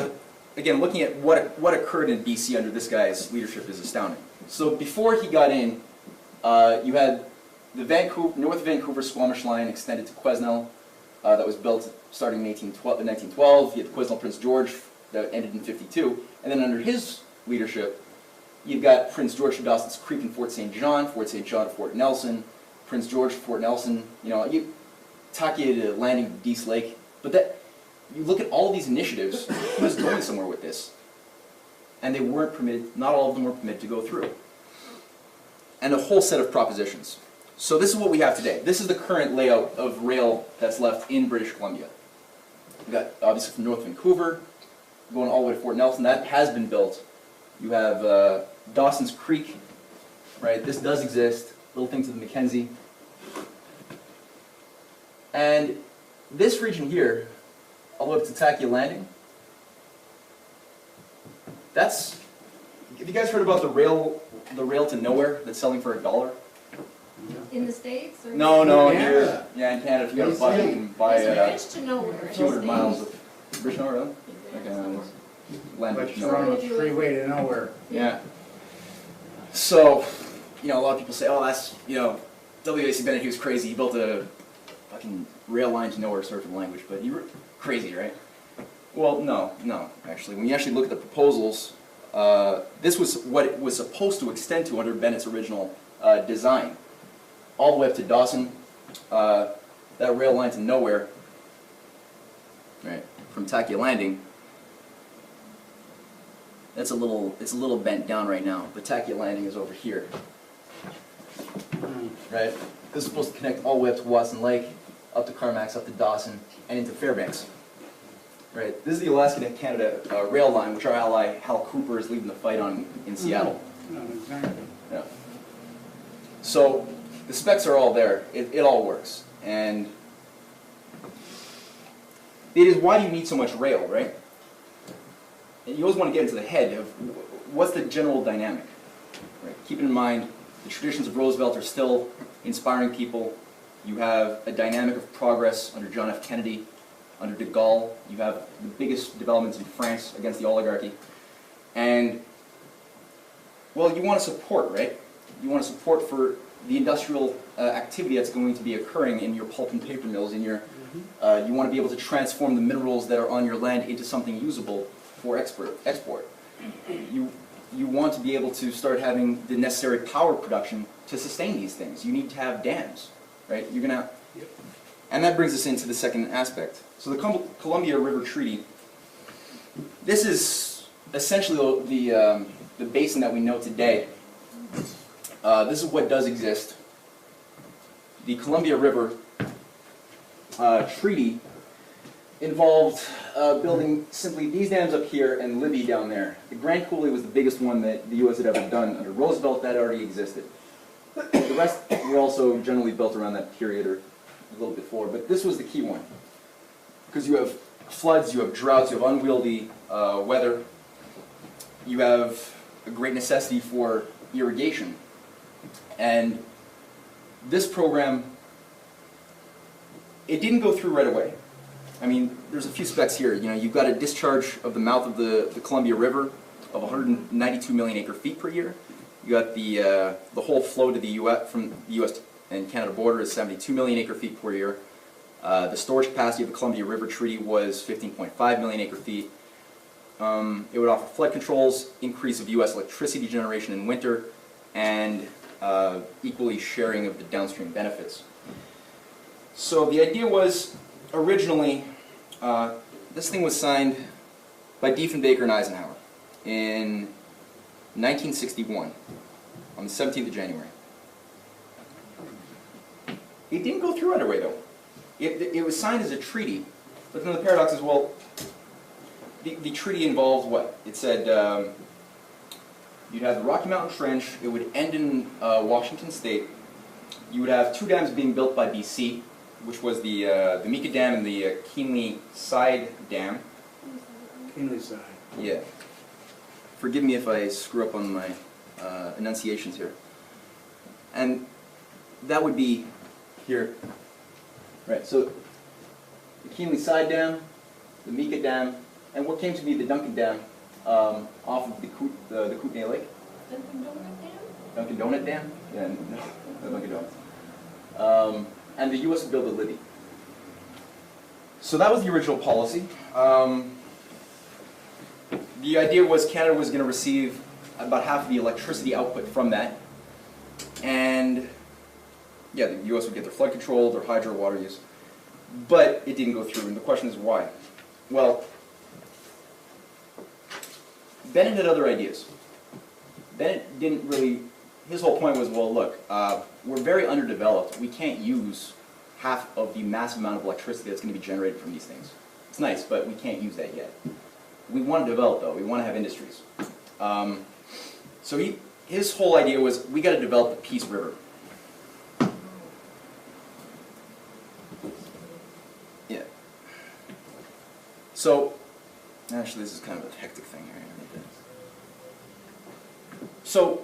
again, looking at what occurred in BC under this guy's leadership is astounding. So before he got in, you had the North Vancouver Squamish line extended to Quesnel, that was built starting in 1912. You had the Quesnel Prince George that ended in 52. And then under his leadership, you've got Prince George to Dawson's Creek and Fort St. John to Fort Nelson, Prince George to Fort Nelson, you know, Takia to Landing to Dease Lake. But that, you look at all these initiatives, he was going somewhere with this. And they weren't permitted, not all of them were permitted to go through. And a whole set of propositions. So this is what we have today. This is the current layout of rail that's left in British Columbia. We've got, obviously, from North Vancouver, going all the way to Fort Nelson. That has been built. You have Dawson's Creek, right? This does exist. Little thing to the Mackenzie. And this region here, all the way up to Takia Landing, that's, have you guys heard about the rail to nowhere that's selling for $1? In the States? Or No, in here. Canada. Yeah, in Canada, if you got a budget, you can buy It's rich to nowhere. a few hundred miles of British nowhere, really? Okay, land Like British nowhere. Toronto's freeway to nowhere. Yeah. So, you know, a lot of people say, oh, that's, you know, W.A.C. Bennett, he was crazy. He built a fucking rail line to nowhere, sort of language, but you were crazy, right? Well, no, actually. When you actually look at the proposals, this was what it was supposed to extend to under Bennett's original design. All the way up to Dawson, that rail line to nowhere, right, from Takia Landing. It's a little bent down right now, but Takia Landing is over here, right? This is supposed to connect all the way up to Watson Lake, up to Carmacks, up to Dawson, and into Fairbanks. Right. This is the Alaska and Canada rail line, which our ally Hal Cooper is leading the fight on in Seattle. Exactly. Yeah. So the specs are all there. It all works, and it is why do you need so much rail, right? And you always want to get into the head of what's the general dynamic. Right. Keeping in mind the traditions of Roosevelt are still inspiring people. You have a dynamic of progress under John F. Kennedy. Under de Gaulle, you have the biggest developments in France against the oligarchy. And, well, you want to support, right? You want to support for the industrial activity that's going to be occurring in your pulp and paper mills, in your, you want to be able to transform the minerals that are on your land into something usable for export. You want to be able to start having the necessary power production to sustain these things. You need to have dams, right? You're going to... And that brings us into the second aspect. So the Columbia River Treaty, this is essentially the basin that we know today. This is what does exist. The Columbia River Treaty involved building simply these dams up here and Libby down there. The Grand Coulee was the biggest one that the U.S. had ever done. Under Roosevelt, that already existed. The rest were also generally built around that period or a little before, but this was the key one. Because you have floods, you have droughts, you have unwieldy weather, you have a great necessity for irrigation. And this program, it didn't go through right away. I mean, there's a few specs here. You know, you've got a discharge of the mouth of the Columbia River of 192 million acre feet per year. You got the whole flow to the U.S. from the U.S. and Canada border is 72 million acre feet per year. The storage capacity of the Columbia River Treaty was 15.5 million acre feet. It would offer flood controls, increase of U.S. electricity generation in winter, and equally sharing of the downstream benefits. So the idea was, originally, this thing was signed by Diefenbaker and Eisenhower in 1961, on the 17th of January. It didn't go through right away, though. It was signed as a treaty, but then the paradox is, well, the treaty involved what? It said you'd have the Rocky Mountain Trench, it would end in Washington State, you would have two dams being built by B.C., which was the Mika Dam and the Keenly Side Dam. Keenly Side. Yeah. Forgive me if I screw up on my enunciations here. And that would be here. Right, so the Keenly Side Dam, the Mika Dam, and what came to be the Duncan Dam off of the Kootenay Lake. Dunkin' Donut Dam? Dunkin' Donut Dam? Yeah, no, Dunkin' Donuts. And the U.S. would build a Libby. So that was the original policy. The idea was Canada was going to receive about half of the electricity output from that. And yeah, the U.S. would get their flood control, their hydro water use. But it didn't go through, and the question is why? Well, Bennett had other ideas. Bennett didn't really, his whole point was, well, look, we're very underdeveloped. We can't use half of the massive amount of electricity that's going to be generated from these things. It's nice, but we can't use that yet. We want to develop, though. We want to have industries. So his whole idea was, we got to develop the Peace River. Yeah. So, actually, this is kind of a hectic thing here. So,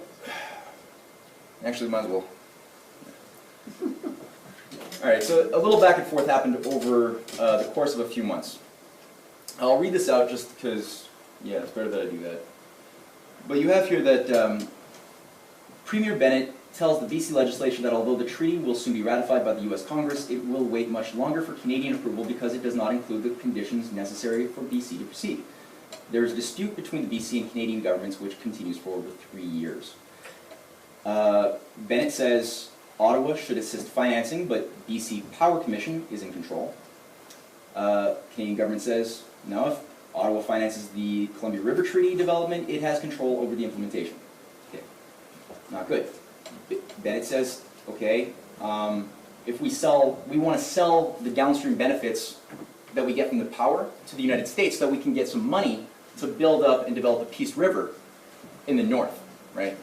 actually, might as well. All right, so a little back and forth happened over the course of a few months. I'll read this out just because, yeah, it's better that I do that. But you have here that Premier Bennett tells the BC legislation that although the treaty will soon be ratified by the U.S. Congress, it will wait much longer for Canadian approval because it does not include the conditions necessary for BC to proceed. There is a dispute between the BC and Canadian governments which continues for over 3 years. Bennett says Ottawa should assist financing, but BC Power Commission is in control. Canadian government says, no, if Ottawa finances the Columbia River Treaty development, it has control over the implementation. Okay, not good. Bennett says, okay, if we want to sell the downstream benefits that we get from the power to the United States so that we can get some money to build up and develop the Peace River in the north, right?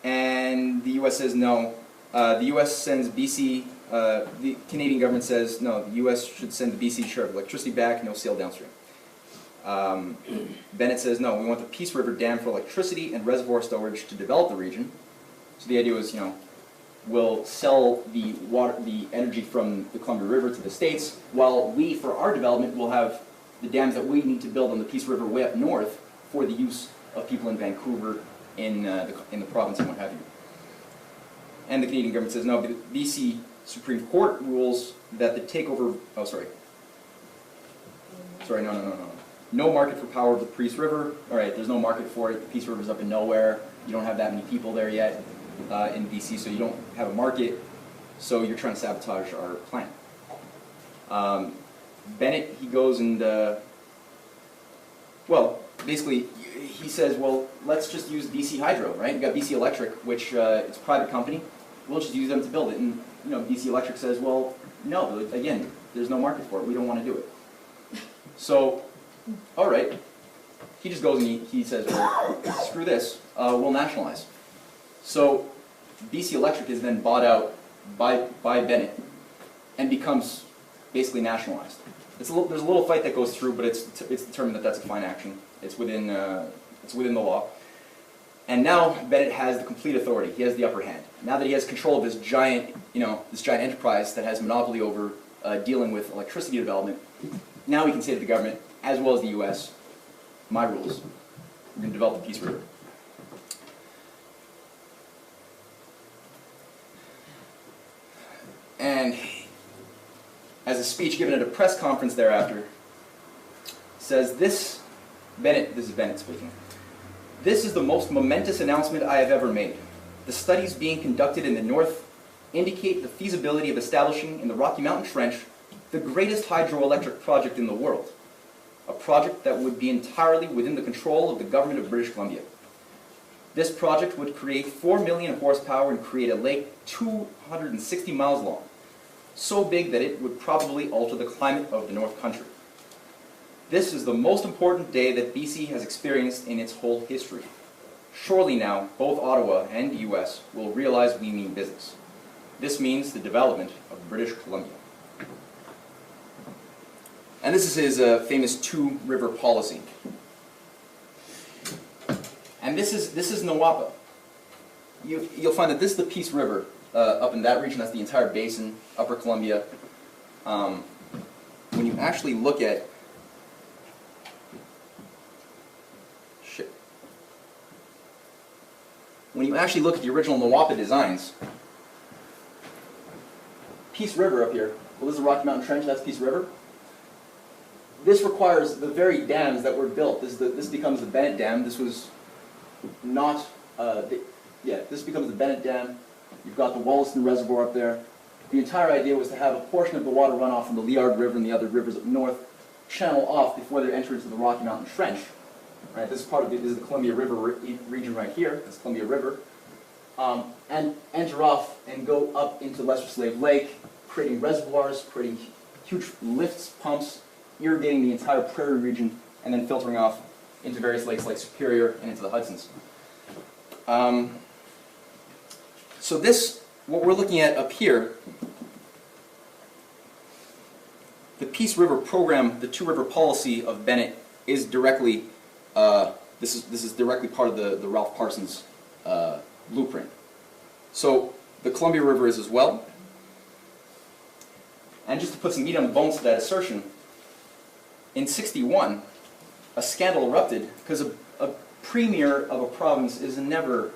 And the U.S. says no. The U.S. sends BC, the Canadian government says no, the U.S. should send the BC share of electricity back, no sale downstream. Bennett says no, we want the Peace River Dam for electricity and reservoir storage to develop the region. So the idea was, you know, we'll sell the energy from the Columbia River to the States, while we, for our development, will have the dams that we need to build on the Peace River way up north for the use of people in Vancouver, in the province, and what have you. And the Canadian government says no, but the BC Supreme Court rules that the takeover, no market for power of the Peace River. All right, there's no market for it. The Peace River's up in nowhere. You don't have that many people there yet in BC, so you don't have a market, so you're trying to sabotage our plan. Bennett, he goes and, well, basically, he says, well, let's just use BC Hydro, right? You've got BC Electric, which it's a private company. We'll just use them to build it. And, you know, BC Electric says, well, no, again, there's no market for it. We don't want to do it. So, all right. He just goes and he says, well, screw this. We'll nationalize. So, BC Electric is then bought out by Bennett and becomes basically nationalized. There's a little fight that goes through, but it's determined that that's a fine action. It's within the law. And now Bennett has the complete authority. He has the upper hand. Now that he has control of this giant enterprise that has monopoly over dealing with electricity development, now he can say to the government, as well as the U.S., my rules. We're going to develop the Peace River. And as a speech given at a press conference thereafter, says this is Bennett speaking, "This is the most momentous announcement I have ever made. The studies being conducted in the north indicate the feasibility of establishing in the Rocky Mountain Trench the greatest hydroelectric project in the world, a project that would be entirely within the control of the government of British Columbia. This project would create 4 million horsepower and create a lake 260 miles long, so big that it would probably alter the climate of the North Country. This is the most important day that BC has experienced in its whole history. Surely now, both Ottawa and the U.S. will realize we mean business. This means the development of British Columbia." And this is his famous two-river policy. And this is NAWAPA. You'll find that this is the Peace River up in that region. That's the entire basin, Upper Columbia. When you actually look at the original NAWAPA designs, Peace River up here, well, this is the Rocky Mountain Trench, that's Peace River. This requires the very dams that were built. This becomes the Bennett Dam. This was not, this becomes the Bennett Dam. You've got the Wollaston Reservoir up there. The entire idea was to have a portion of the water runoff from the Liard River and the other rivers up north channel off before they enter into the Rocky Mountain Trench. Right, this is this is the Columbia River region right here. That's Columbia River. And enter off and go up into Lesser Slave Lake, creating reservoirs, creating huge lifts, pumps, irrigating the entire prairie region, and then filtering off into various lakes like Superior and into the Hudsons. So this, what we're looking at up here, the Peace River program, the two-river policy of Bennett is directly, this is directly part of the Ralph Parsons blueprint. So the Columbia River is as well. And just to put some meat on the bones to that assertion, in '61, a scandal erupted because a premier of a province is never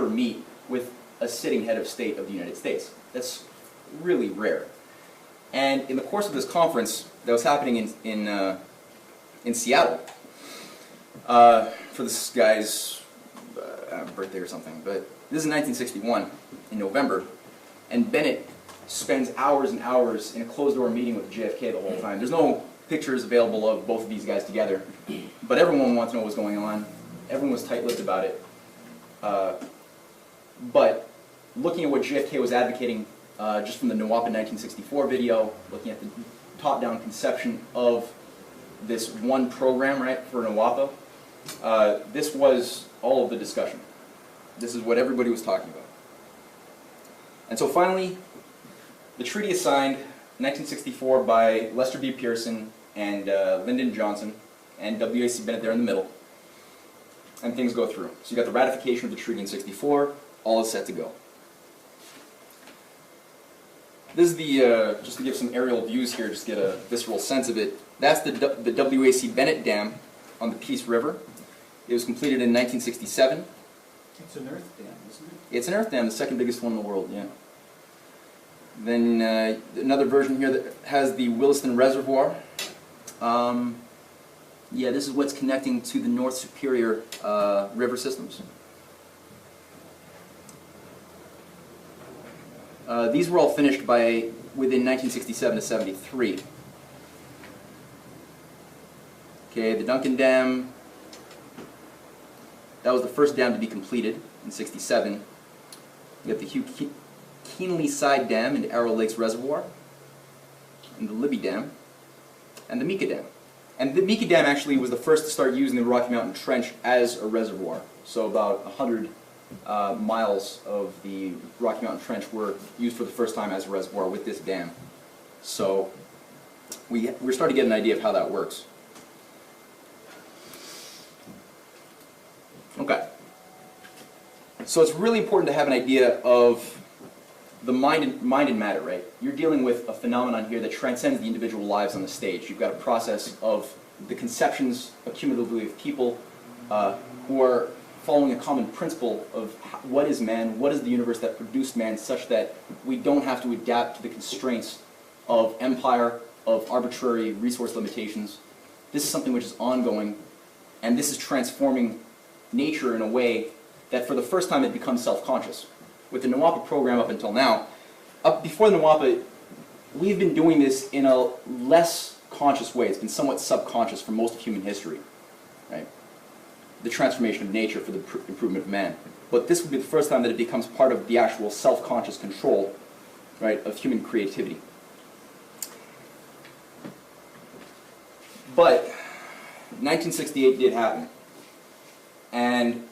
meet with a sitting head of state of the United States. That's really rare. And in the course of this conference that was happening in Seattle, for this guy's birthday or something, but this is in 1961, in November, and Bennett spends hours and hours in a closed-door meeting with JFK the whole time. There's no pictures available of both of these guys together, but everyone wants to know what was going on. Everyone was tight-lipped about it. But looking at what JFK was advocating just from the NAWAPA 1964 video, looking at the top-down conception of this one program, right, for NAWAPA, this was all of the discussion. This is what everybody was talking about. And so finally, the treaty is signed in 1964 by Lester B. Pearson and Lyndon Johnson and W.A.C. Bennett there in the middle. And things go through. So you got the ratification of the treaty in 64, all is set to go. This is the, just to give some aerial views here, just to get a visceral sense of it. That's the W.A.C. Bennett Dam on the Peace River. It was completed in 1967. It's an earth dam, isn't it? It's an earth dam, the second biggest one in the world, yeah. Then another version here that has the Williston Reservoir. Yeah, this is what's connecting to the North Superior river systems. These were all finished by within 1967 to 73. Okay, the Duncan Dam. That was the first dam to be completed in 67. You have the Hugh Keenly Side Dam and Arrow Lakes Reservoir, and the Libby Dam, and the Mika Dam. And the Mika Dam actually was the first to start using the Rocky Mountain Trench as a reservoir. So about 100 miles of the Rocky Mountain Trench were used for the first time as a reservoir with this dam. So we're starting to get an idea of how that works. Okay. So it's really important to have an idea of the mind and matter, right? You're dealing with a phenomenon here that transcends the individual lives on the stage. You've got a process of the conceptions accumulatively of people who are following a common principle of what is man, what is the universe that produced man, such that we don't have to adapt to the constraints of empire, of arbitrary resource limitations. This is something which is ongoing, and this is transforming nature in a way that for the first time it becomes self-conscious. With the NAWAPA program up until now, up before the NAWAPA, we've been doing this in a less conscious way. It's been somewhat subconscious for most of human history, right? The transformation of nature for the improvement of man. But this would be the first time that it becomes part of the actual self-conscious control, right, of human creativity. But 1968 did happen. And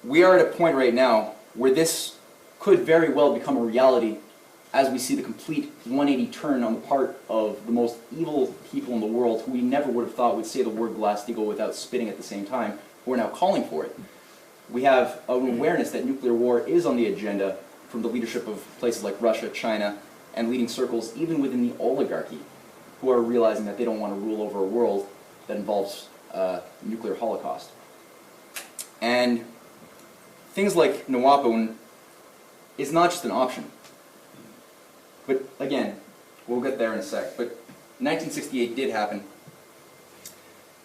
we are at a point right now where this could very well become a reality as we see the complete 180 turn on the part of the most evil people in the world who we never would have thought would say the word Glass-Steagall without spitting at the same time, who are now calling for it. We have an awareness that nuclear war is on the agenda from the leadership of places like Russia, China, and leading circles even within the oligarchy, who are realizing that they don't want to rule over a world that involves nuclear holocaust. And things like NAWAPA is not just an option. But again, we'll get there in a sec. But 1968 did happen.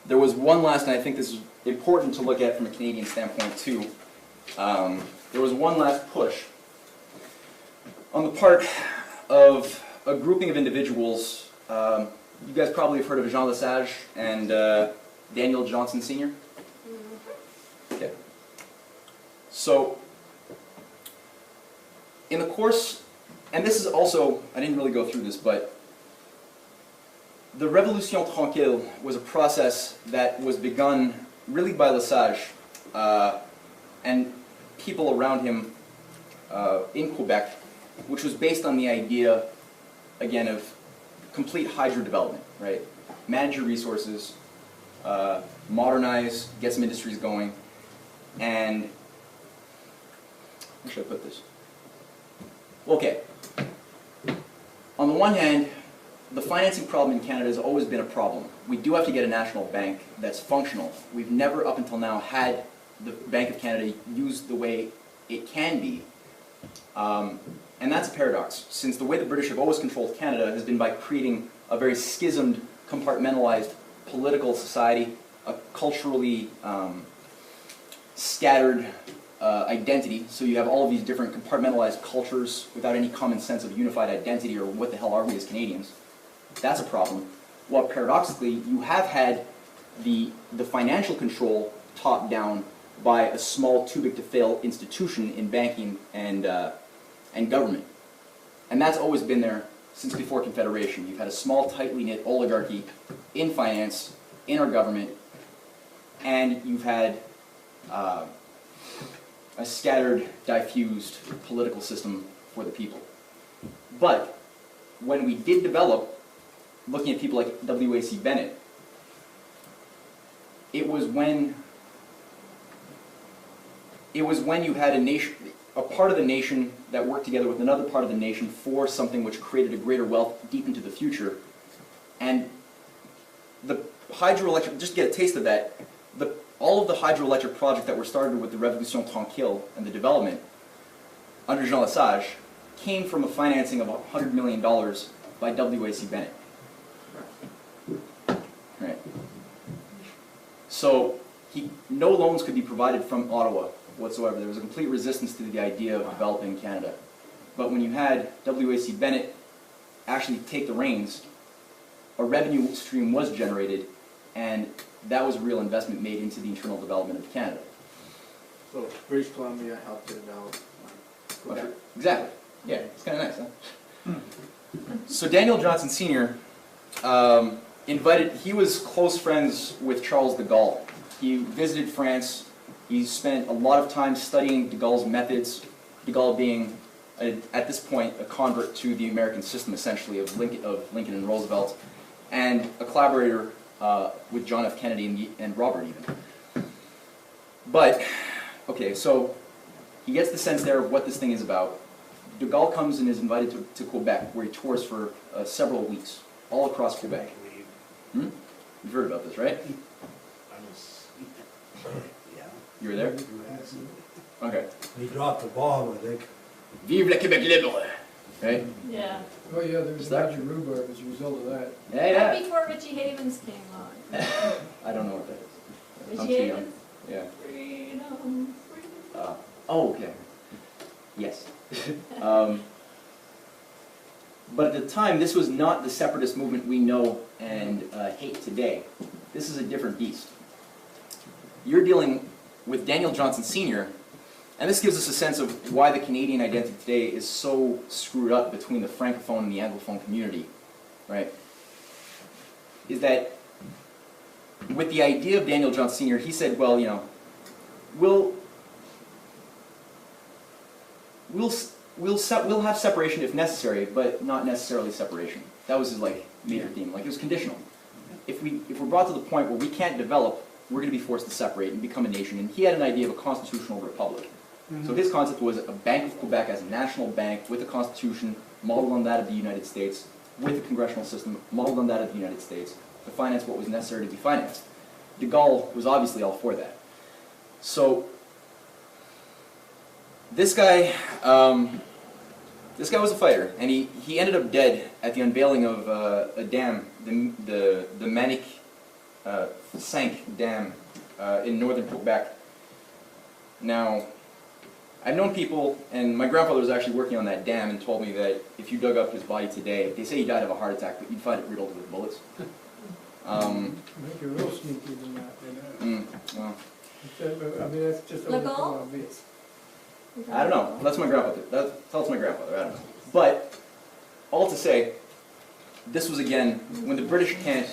There was one last, and I think this is important to look at from a Canadian standpoint too. There was one last push on the part of a grouping of individuals. You guys probably have heard of Jean Lesage and Daniel Johnson Sr. Okay. So, in the course, and this is also, I didn't really go through this, but the Révolution Tranquille was a process that was begun really by Lesage and people around him in Quebec, which was based on the idea, again, of complete hydro development, right? Manage your resources, modernize, get some industries going, and where should I put this? Okay. On the one hand, the financing problem in Canada has always been a problem. We do have to get a national bank that's functional. We've never up until now had the Bank of Canada used the way it can be. And that's a paradox, since the way the British have always controlled Canada has been by creating a very schismed, compartmentalized political society, a culturally scattered identity. So you have all of these different compartmentalized cultures without any common sense of unified identity or what the hell are we as Canadians. That's a problem. While paradoxically, you have had the financial control top down by a small, too-big-to-fail institution in banking and government. And that's always been there since before Confederation. You've had a small, tightly knit oligarchy in finance, in our government, and you've had a scattered, diffused political system for the people. But when we did develop, looking at people like W.A.C. Bennett, it was when you had a nation, a part of the nation that worked together with another part of the nation for something which created a greater wealth deep into the future. And the hydroelectric, just to get a taste of that, all of the hydroelectric projects that were started with the Révolution Tranquille and the development under Jean Lesage came from a financing of $100 million by W.A.C. Bennett. Right. So no loans could be provided from Ottawa whatsoever. There was a complete resistance to the idea of developing Canada. But when you had W.A.C. Bennett actually take the reins, a revenue stream was generated, and that was a real investment made into the internal development of Canada. So British Columbia helped to develop Quebec. Exactly. Yeah, it's kind of nice, huh? So Daniel Johnson Sr. He was close friends with Charles de Gaulle. He visited France. He spent a lot of time studying de Gaulle's methods, de Gaulle being, at this point, a convert to the American system, essentially, of Lincoln and Roosevelt, and a collaborator with John F. Kennedy and Robert even. But, okay, so he gets the sense there of what this thing is about. De Gaulle comes and is invited to Quebec, where he tours for several weeks, all across Quebec. Hmm? You've heard about this, right? You were there? Okay. He dropped the bomb, I think. Vive le Québec libre! Right? Yeah. Oh yeah, there was major rhubarb as a result of that. Yeah, Right before Richie Havens came on. I don't know what that is. I'm Richie too young. Havens? Yeah. Freedom, freedom. Oh, okay. Yes. But at the time, this was not the separatist movement we know and hate today. This is a different beast. You're dealing with Daniel Johnson Sr., and this gives us a sense of why the Canadian identity today is so screwed up between the Francophone and the Anglophone community, right? Is that with the idea of Daniel Johnson Sr., he said, well, you know, we'll have separation if necessary, but not necessarily separation. That was his major theme. It was conditional. If we're brought to the point where we can't develop, we're going to be forced to separate and become a nation. And he had an idea of a constitutional republic. So his concept was a Bank of Quebec as a national bank with a constitution modeled on that of the United States, with a congressional system modeled on that of the United States, to finance what was necessary to be financed. De Gaulle was obviously all for that. So this guy was a fighter, and he ended up dead at the unveiling of a dam, the Manic Sank Dam in northern Quebec. Now, I've known people, and my grandfather was actually working on that dam and told me that if you dug up his body today, they say he died of a heart attack, but you'd find it riddled with bullets. I think you're real sneaky than that. Well, I mean, that's just Le Gaulle? obvious. I don't know. That's my grandfather. That's my grandfather. I don't know. But all to say, this was again when the British can't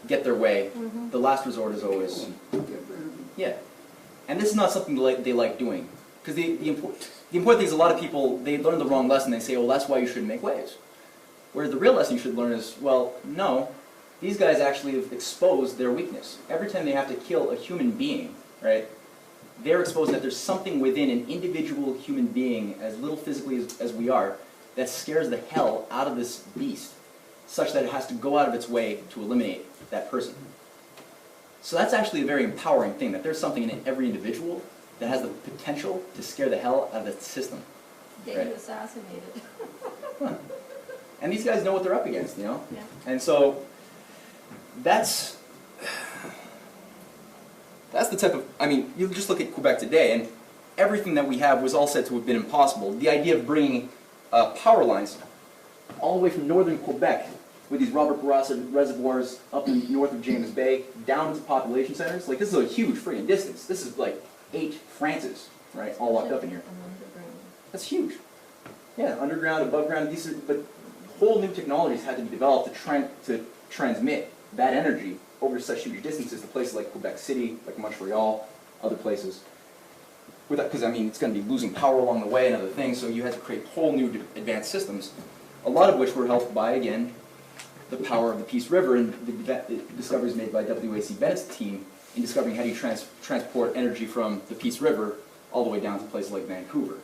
get their way. The last resort is always And this is not something they like doing, because the important thing is a lot of people, they learn the wrong lesson. They say, "Oh, that's why you shouldn't make waves." Whereas the real lesson you should learn is, well, no, these guys actually have exposed their weakness. Every time they have to kill a human being, right? They're exposing that there's something within an individual human being, as little physically as we are, that scares the hell out of this beast, such that it has to go out of its way to eliminate that person. So that's actually a very empowering thing, that there's something in every individual that has the potential to scare the hell out of the system. David assassinated. And these guys know what they're up against, you know? Yeah. And so that's the type of, I mean, you just look at Quebec today, and everything that we have was all said to have been impossible. The idea of bringing power lines all the way from northern Quebec with these Robert Bourassa reservoirs up in north of James Bay, down to population centers. Like, this is a huge friggin' distance. This is like 8 Frances, right, all locked up in here. That's huge. Yeah, underground, above ground, but whole new technologies had to be developed to transmit that energy over such huge distances to places like Quebec City, like Montreal, other places. Because, I mean, it's going to be losing power along the way and other things, so you had to create whole new advanced systems, a lot of which were helped by, again, the power of the Peace River and the discoveries made by W.A.C. Bennett's team in discovering how do you transport energy from the Peace River all the way down to places like Vancouver.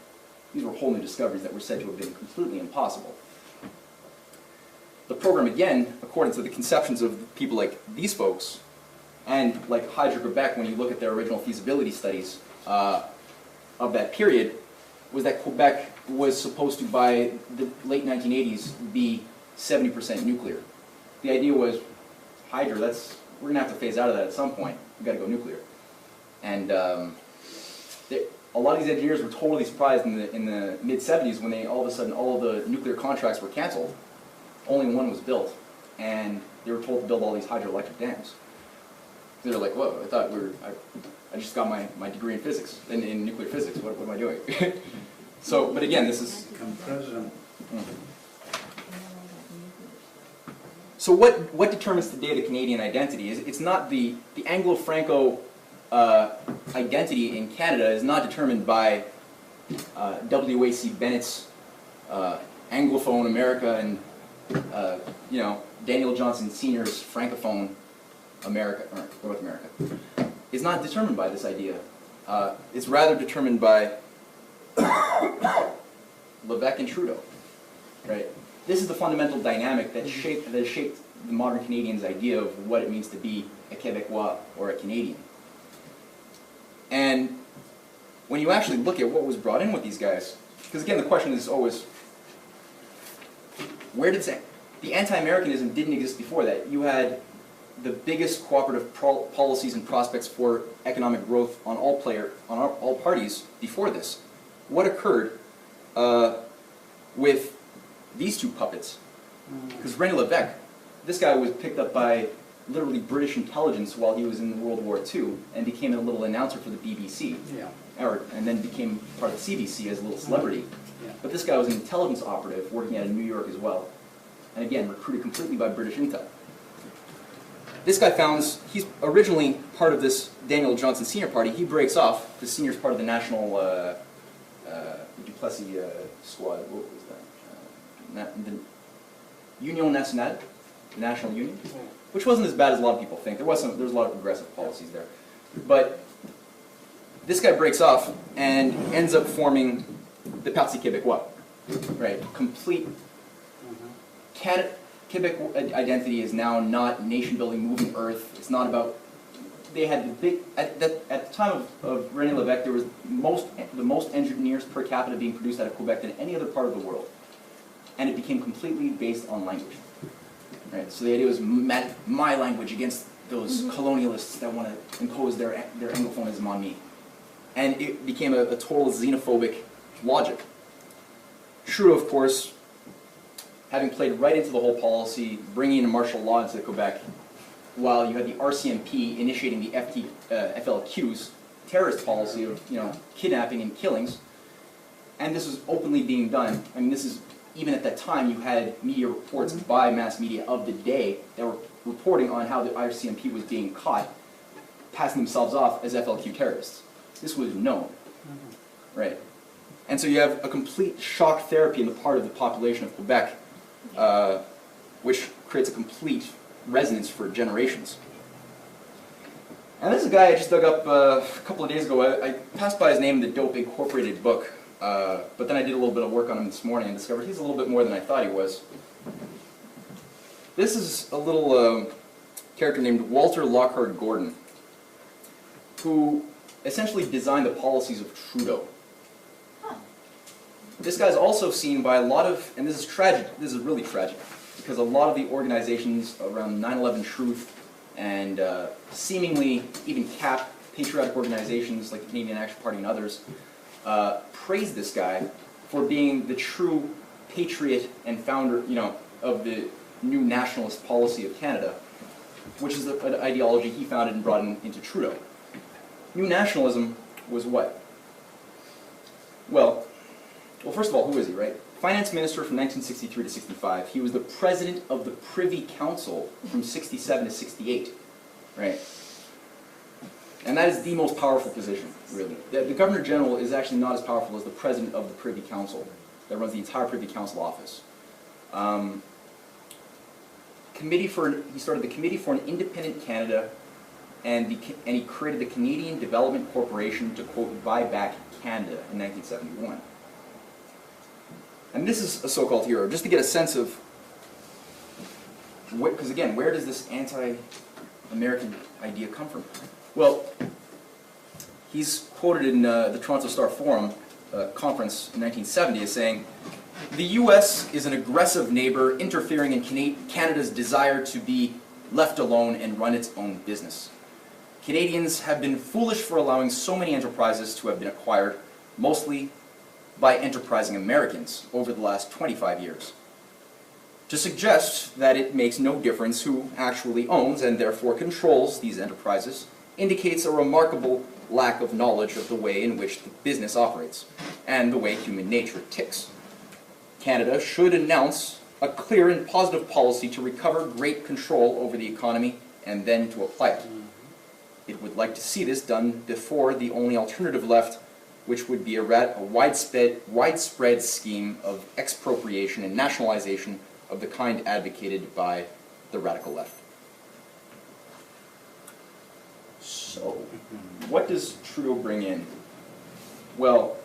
These were whole new discoveries that were said to have been completely impossible. The program, again, according to the conceptions of people like these folks, and like Hydro-Quebec, when you look at their original feasibility studies of that period, was that Quebec was supposed to, by the late 1980s, be 70% nuclear. The idea was, hydro, we're going to have to phase out of that at some point. We've got to go nuclear. And a lot of these engineers were totally surprised in the mid-70s when all of a sudden all of the nuclear contracts were canceled. Only one was built, and they were told to build all these hydroelectric dams. They were like, whoa, I thought I just got my degree in physics, in nuclear physics, what am I doing? So, but again, this is... Become president. So what determines today the Canadian identity? It's not the Anglo-Franco identity in Canada is not determined by W.A.C. Bennett's Anglophone America and Daniel Johnson Sr.'s Francophone America, or North America. It's not determined by this idea. It's rather determined by Levesque and Trudeau, right? This is the fundamental dynamic that shaped the modern Canadian's idea of what it means to be a Quebecois or a Canadian. And when you actually look at what was brought in with these guys, because again the question is always, where did the anti-Americanism didn't exist before that? You had the biggest cooperative policies and prospects for economic growth on all parties before this. What occurred with these two puppets? Because Rene Levesque, this guy was picked up by literally British intelligence while he was in World War II and became a little announcer for the BBC. Yeah. And then became part of the CBC as a little celebrity. Yeah. But this guy was an intelligence operative working out in New York as well. And again, recruited completely by British intel. This guy he's originally part of this Daniel Johnson Sr. party. He breaks off. The senior's part of the National Du squad. What was that? The Union Nationale, the National Union, which wasn't as bad as a lot of people think. There was a lot of progressive policies there. But this guy breaks off and ends up forming the Parti Québécois, right? Complete Quebec identity is now not nation-building, moving Earth. It's not about. They had the big at the time of Rene Levesque. There was the most engineers per capita being produced out of Quebec than any other part of the world, and it became completely based on language. Right. So the idea was my language against those colonialists that want to impose their Anglophonism on me, and it became a total xenophobic logic. Trudeau, of course, having played right into the whole policy, bringing in martial law into Quebec, while you had the RCMP initiating the FLQ's terrorist policy of kidnapping and killings, and this was openly being done. I mean, this is even at that time you had media reports by mass media of the day that were reporting on how the RCMP was being caught, passing themselves off as FLQ terrorists. This was known, right? And so you have a complete shock therapy in the part of the population of Quebec, which creates a complete resonance for generations. And this is a guy I just dug up a couple of days ago. I passed by his name in the Dope Incorporated book, but then I did a little bit of work on him this morning and discovered he's a little bit more than I thought he was. This is a little character named Walter Lockhart Gordon, who essentially designed the policies of Trudeau. This guy's also seen by a lot of, and this is tragic, this is really tragic, because a lot of the organizations around 9/11 Truth and seemingly even cap patriotic organizations like the Canadian Action Party and others praise this guy for being the true patriot and founder, of the new nationalist policy of Canada, which is an ideology he founded and brought into Trudeau. New nationalism was what? Well, first of all, who is he, right? Finance minister from 1963 to 65. He was the president of the Privy Council from 67 to 68, right? And that is the most powerful position, really. The Governor General is actually not as powerful as the president of the Privy Council that runs the entire Privy Council office. He started the Committee for an Independent Canada, and he created the Canadian Development Corporation to, quote, buy back Canada in 1971. And this is a so-called hero, just to get a sense of, because again, where does this anti-American idea come from? Well, he's quoted in the Toronto Star Forum conference in 1970 as saying, "The U.S. is an aggressive neighbor interfering in Canada's desire to be left alone and run its own business. Canadians have been foolish for allowing so many enterprises to have been acquired, mostly by enterprising Americans over the last 25 years. To suggest that it makes no difference who actually owns and therefore controls these enterprises indicates a remarkable lack of knowledge of the way in which the business operates and the way human nature ticks. Canada should announce a clear and positive policy to recover great control over the economy and then to apply it. It would like to see this done before the only alternative left, which would be a widespread scheme of expropriation and nationalization of the kind advocated by the radical left." So, what does Trudeau bring in? Well,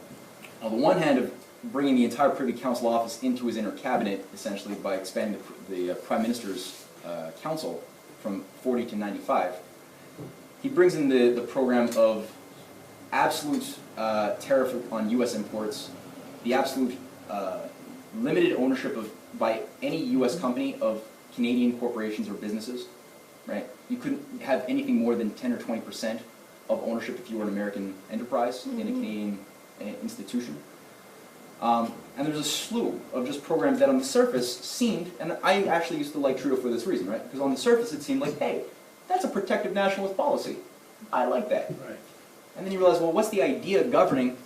on the one hand, of bringing the entire Privy Council office into his inner cabinet, essentially by expanding the Prime Minister's council from 40 to 95, he brings in the program of absolute tariff on U.S. imports, the absolute limited ownership by any U.S. company of Canadian corporations or businesses, right? You couldn't have anything more than 10 or 20% of ownership if you were an American enterprise in a Canadian institution. And there's a slew of just programs that on the surface seemed, and I actually used to like Trudeau for this reason, right? Because on the surface it seemed like, hey, that's a protective nationalist policy. I like that. Right. And then you realize, well, what's the idea governing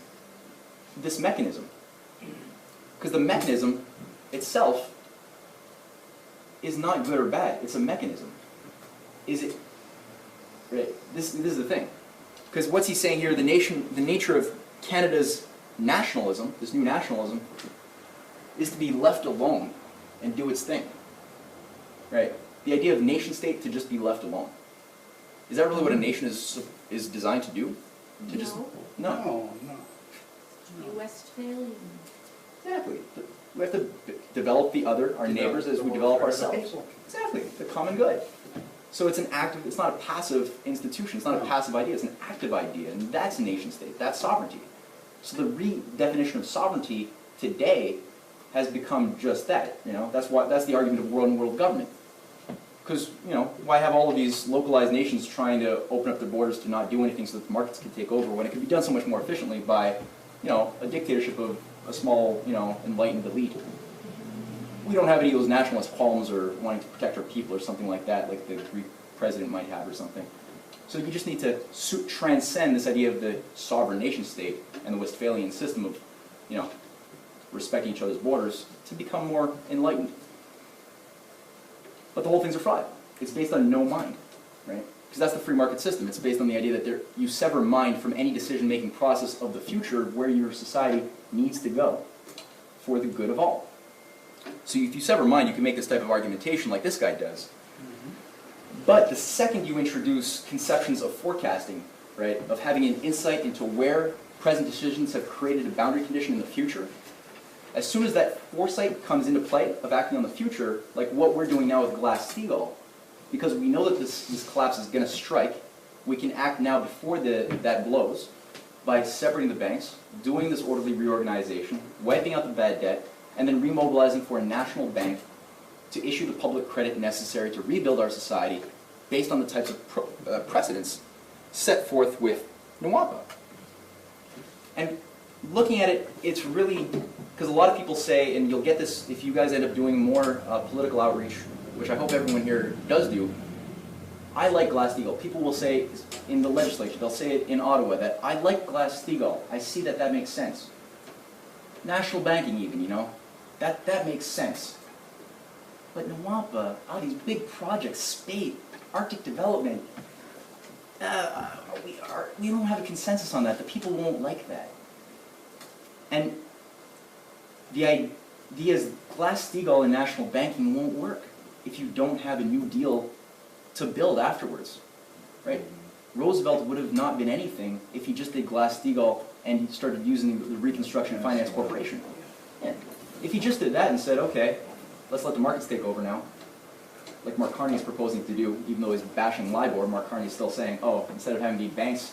this mechanism? Because the mechanism itself is not good or bad. It's a mechanism. Is it? Right. This is the thing. Because what's he saying here? The nature of Canada's nationalism, this new nationalism, is to be left alone and do its thing. Right. The idea of nation state to just be left alone. Is that really what a nation is designed to do? To just no. Westphalian. Exactly. We have to develop the other, our neighbors, as we develop ourselves. Exactly. The common good. So it's an active, it's not a passive institution, it's not a passive idea, it's an active idea, and that's a nation state, that's sovereignty. So the redefinition of sovereignty today has become just that, you know, that's the argument of world government. Because, you know, why have all of these localized nations trying to open up their borders to not do anything so that the markets can take over when it could be done so much more efficiently by, you know, a dictatorship of a small, you know, enlightened elite. We don't have any of those nationalist qualms or wanting to protect our people or something like that, like the Greek president might have or something. So you just need to transcend this idea of the sovereign nation state and the Westphalian system of, you know, respecting each other's borders to become more enlightened. But the whole thing's a fraud. It's based on no mind, right? Because that's the free market system. It's based on the idea that you sever mind from any decision-making process of the future where your society needs to go for the good of all. So if you sever mind, you can make this type of argumentation like this guy does. But the second you introduce conceptions of forecasting, right, of having an insight into where present decisions have created a boundary condition in the future, as soon as that foresight comes into play of acting on the future, like what we're doing now with Glass-Steagall, because we know that this collapse is going to strike, we can act now before that blows by separating the banks, doing this orderly reorganization, wiping out the bad debt, and then remobilizing for a national bank to issue the public credit necessary to rebuild our society based on the types of precedents set forth with NAWAPA. And looking at it, it's really, because a lot of people say, and you'll get this if you guys end up doing more political outreach which I hope everyone here does do, I like Glass-Steagall. People will say in the legislature, they'll say it in Ottawa, that I like Glass-Steagall. I see that that makes sense. National banking even, you know, that makes sense. But NAWAPA, all these big projects, Spate, Arctic development, we don't have a consensus on that. The people won't like that. And the idea is Glass-Steagall and national banking won't work if you don't have a new deal to build afterwards, right? Roosevelt would have not been anything if he just did Glass-Steagall and started using the Reconstruction Finance Corporation. Yeah. If he just did that and said, okay, let's let the markets take over now, like Mark Carney is proposing to do, even though he's bashing LIBOR, Mark Carney is still saying, oh, instead of having the banks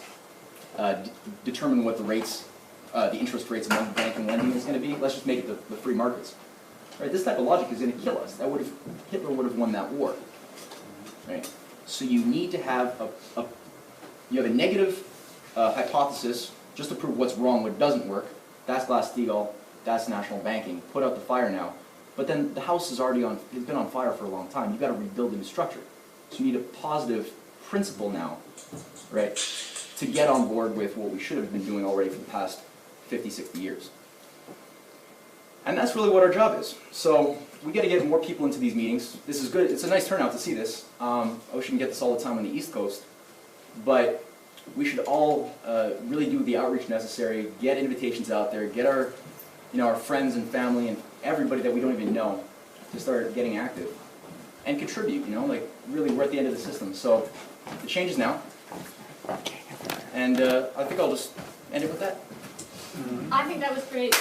determine what the rates, the interest rates among bank and lending is going to be, let's just make it the free markets. Right? This type of logic is going to kill us. Hitler would have won that war. Right? So you need to have you have a negative hypothesis just to prove what's wrong, what doesn't work. That's Glass-Steagall, that's national banking. Put out the fire now. But then the house is already it's been on fire for a long time. You've got to rebuild the new structure. So you need a positive principle now, right, to get on board with what we should have been doing already for the past 50, 60 years. And that's really what our job is. So we got to get more people into these meetings. This is good. It's a nice turnout to see this. I wish we can get this all the time on the East Coast. But we should all really do the outreach necessary, get invitations out there, get our, our friends and family and everybody that we don't even know to start getting active and contribute, like really we're at the end of the system. So the change is now. And I think I'll just end it with that. I think that was great.